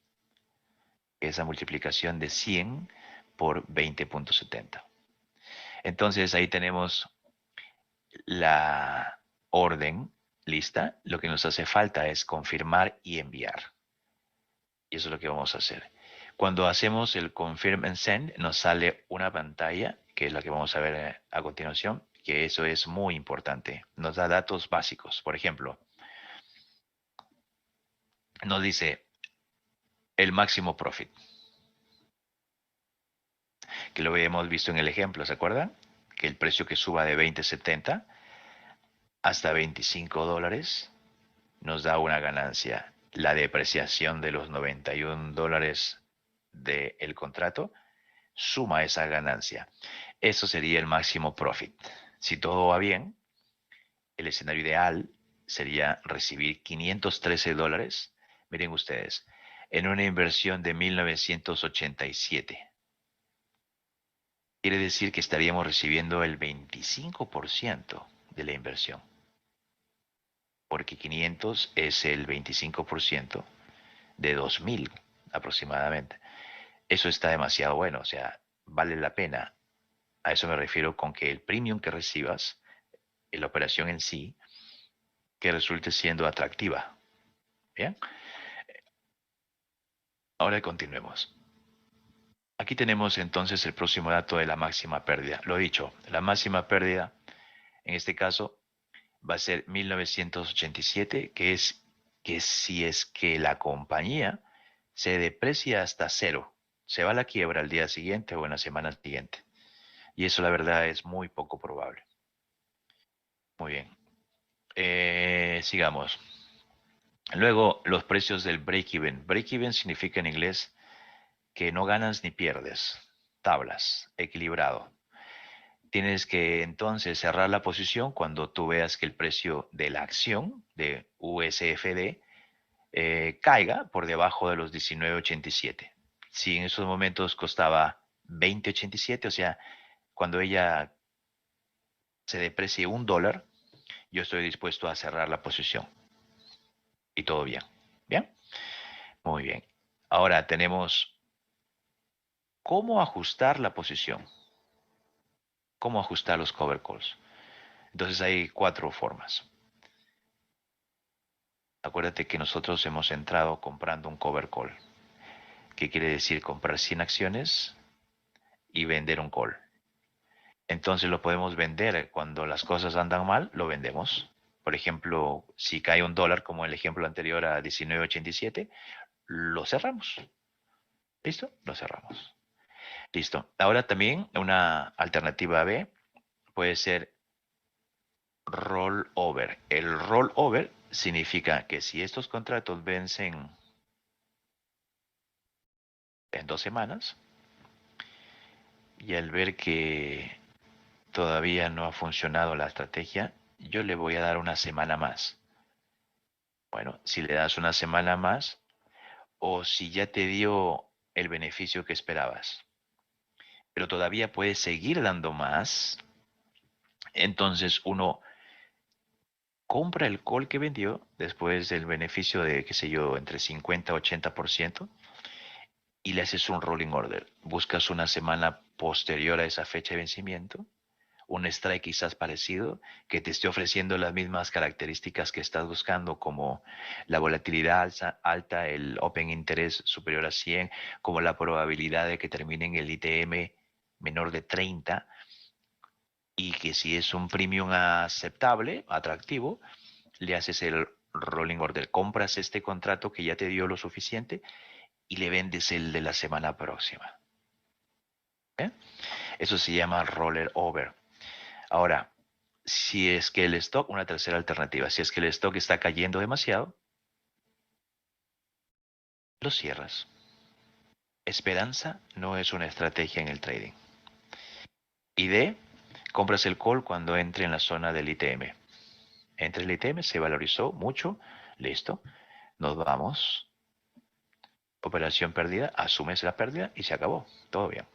Esa multiplicación de 100 por 20.70. Entonces ahí tenemos la orden lista, lo que nos hace falta es confirmar y enviar. Y eso es lo que vamos a hacer. Cuando hacemos el confirm and send, nos sale una pantalla, que es la que vamos a ver a continuación, que eso es muy importante. Nos da datos básicos. Por ejemplo, nos dice el máximo profit, que lo habíamos visto en el ejemplo, ¿se acuerdan? Que el precio que suba de 20.70 hasta $25 nos da una ganancia. La depreciación de los $91 del contrato suma esa ganancia. Eso sería el máximo profit. Si todo va bien, el escenario ideal sería recibir $513. Miren ustedes, en una inversión de 1987. Quiere decir que estaríamos recibiendo el 25% de la inversión, porque 500 es el 25% de 2000 aproximadamente. Eso está demasiado bueno, o sea, vale la pena. A eso me refiero con que el premium que recibas en la operación en sí, que resulte siendo atractiva. Bien, ahora continuemos. Aquí tenemos entonces el próximo dato de la máxima pérdida. Lo dicho, la máxima pérdida en este caso va a ser 1987, que es que si es que la compañía se deprecia hasta cero, se va a la quiebra al día siguiente o en la semana siguiente. Y eso la verdad es muy poco probable. Muy bien. Sigamos. Luego, los precios del break-even. Break-even significa en inglés que no ganas ni pierdes. Tablas, equilibrado. Tienes que entonces cerrar la posición cuando tú veas que el precio de la acción de USFD caiga por debajo de los 19.87. Si en esos momentos costaba 20.87, o sea, cuando ella se deprecie $1, yo estoy dispuesto a cerrar la posición. Y todo bien. ¿Bien? Muy bien. Ahora tenemos cómo ajustar la posición. Cómo ajustar los cover calls. Entonces hay 4 formas. Acuérdate que nosotros hemos entrado comprando un cover call. ¿Qué quiere decir? Comprar 100 acciones y vender un call. Entonces lo podemos vender cuando las cosas andan mal, lo vendemos. Por ejemplo, si cae $1, como el ejemplo anterior a 19.87, lo cerramos. ¿Listo? Lo cerramos. Listo. Ahora también una alternativa B puede ser rollover. El rollover significa que si estos contratos vencen en 2 semanas y al ver que todavía no ha funcionado la estrategia, yo le voy a dar una semana más. Bueno, si le das una semana más o si ya te dio el beneficio que esperabas, pero todavía puede seguir dando más, entonces uno compra el call que vendió después del beneficio de, qué sé yo, entre 50 y 80% y le haces un rolling order. Buscas una semana posterior a esa fecha de vencimiento, un strike quizás parecido, que te esté ofreciendo las mismas características que estás buscando, como la volatilidad alta, el open interest superior a 100, como la probabilidad de que termine en el ITM menor de 30, y que si es un premium aceptable, atractivo, le haces el rolling order. Compras este contrato que ya te dio lo suficiente y le vendes el de la semana próxima. ¿Eh? Eso se llama roller over. Ahora, si es que el stock, una tercera alternativa, si es que el stock está cayendo demasiado, lo cierras. Esperanza no es una estrategia en el trading. Y D, compras el call cuando entre en la zona del ITM. Entre el ITM, se valorizó mucho, listo, nos vamos. Operación perdida, asumes la pérdida y se acabó. Todo bien.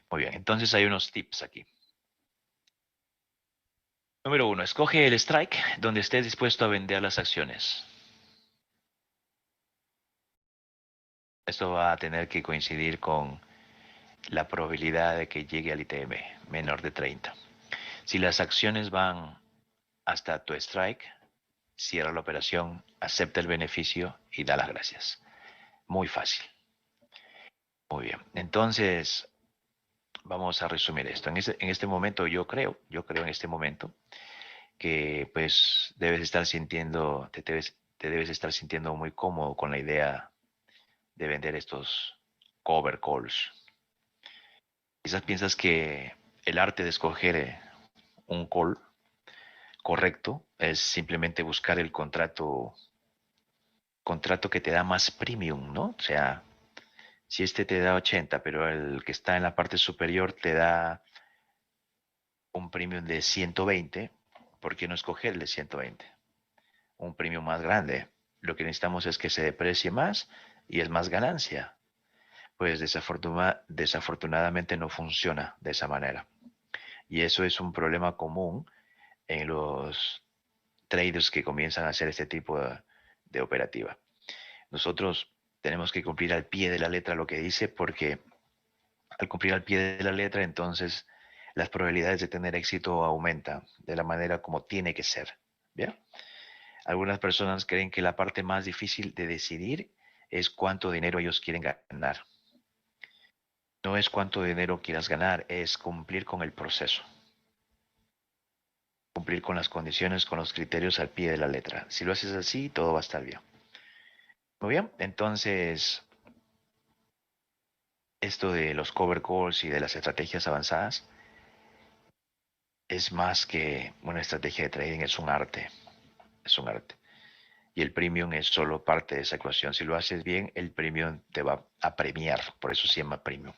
Muy bien, entonces hay unos tips aquí. Número 1, escoge el strike donde estés dispuesto a vender las acciones. Esto va a tener que coincidir con la probabilidad de que llegue al ITM menor de 30. Si las acciones van hasta tu strike, cierra la operación, acepta el beneficio y da las gracias. Muy fácil. Muy bien. Entonces, vamos a resumir esto. En este momento yo creo en este momento que pues debes estar sintiendo, te debes estar sintiendo muy cómodo con la idea de vender estos cover calls. Quizás piensas que el arte de escoger un call correcto es simplemente buscar el contrato que te da más premium, ¿no? O sea, si este te da 80, pero el que está en la parte superior te da un premium de 120, ¿por qué no escoger el de 120? Un premium más grande. Lo que necesitamos es que se deprecie más y es más ganancia. Pues desafortunadamente no funciona de esa manera. Y eso es un problema común en los traders que comienzan a hacer este tipo de operativa. Nosotros tenemos que cumplir al pie de la letra lo que dice, porque al cumplir al pie de la letra, entonces las probabilidades de tener éxito aumentan de la manera como tiene que ser. ¿Bien? Algunas personas creen que la parte más difícil de decidir es cuánto dinero ellos quieren ganar. No es cuánto dinero quieras ganar, es cumplir con el proceso, cumplir con las condiciones, con los criterios al pie de la letra. Si lo haces así, todo va a estar bien. Muy bien, entonces esto de los cover calls y de las estrategias avanzadas es más que una estrategia de trading, es un arte, es un arte. Y el premium es solo parte de esa ecuación. Si lo haces bien, el premium te va a premiar, por eso se llama premium.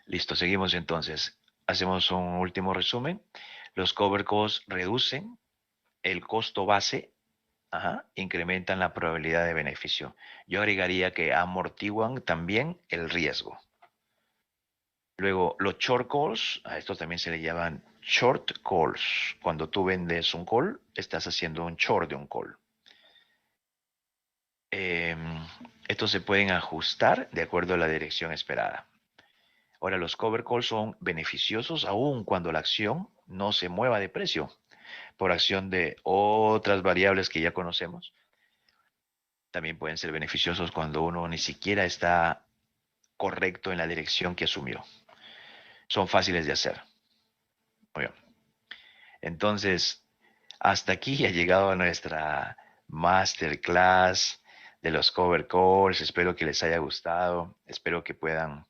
Listo, seguimos entonces. Hacemos un último resumen. Los cover calls reducen el costo base, incrementan la probabilidad de beneficio. Yo agregaría que amortiguan también el riesgo. Luego, los short calls, a estos también se le llaman short calls. Cuando tú vendes un call, estás haciendo un short de un call. Eh, Estos se pueden ajustar de acuerdo a la dirección esperada. Ahora, los cover calls son beneficiosos aún cuando la acción no se mueva de precio, por acción de otras variables que ya conocemos. También pueden ser beneficiosos cuando uno ni siquiera está correcto en la dirección que asumió. Son fáciles de hacer. Muy bien. Entonces, hasta aquí ha llegado nuestra masterclass de los cover calls. Espero que les haya gustado. Espero que puedan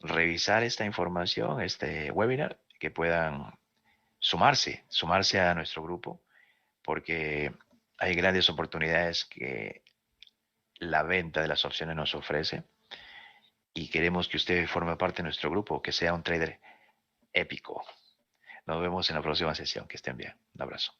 revisar esta información, este webinar, que puedan sumarse a nuestro grupo, porque hay grandes oportunidades que la venta de las opciones nos ofrece y queremos que usted forme parte de nuestro grupo, que sea un trader épico. Nos vemos en la próxima sesión. Que estén bien. Un abrazo.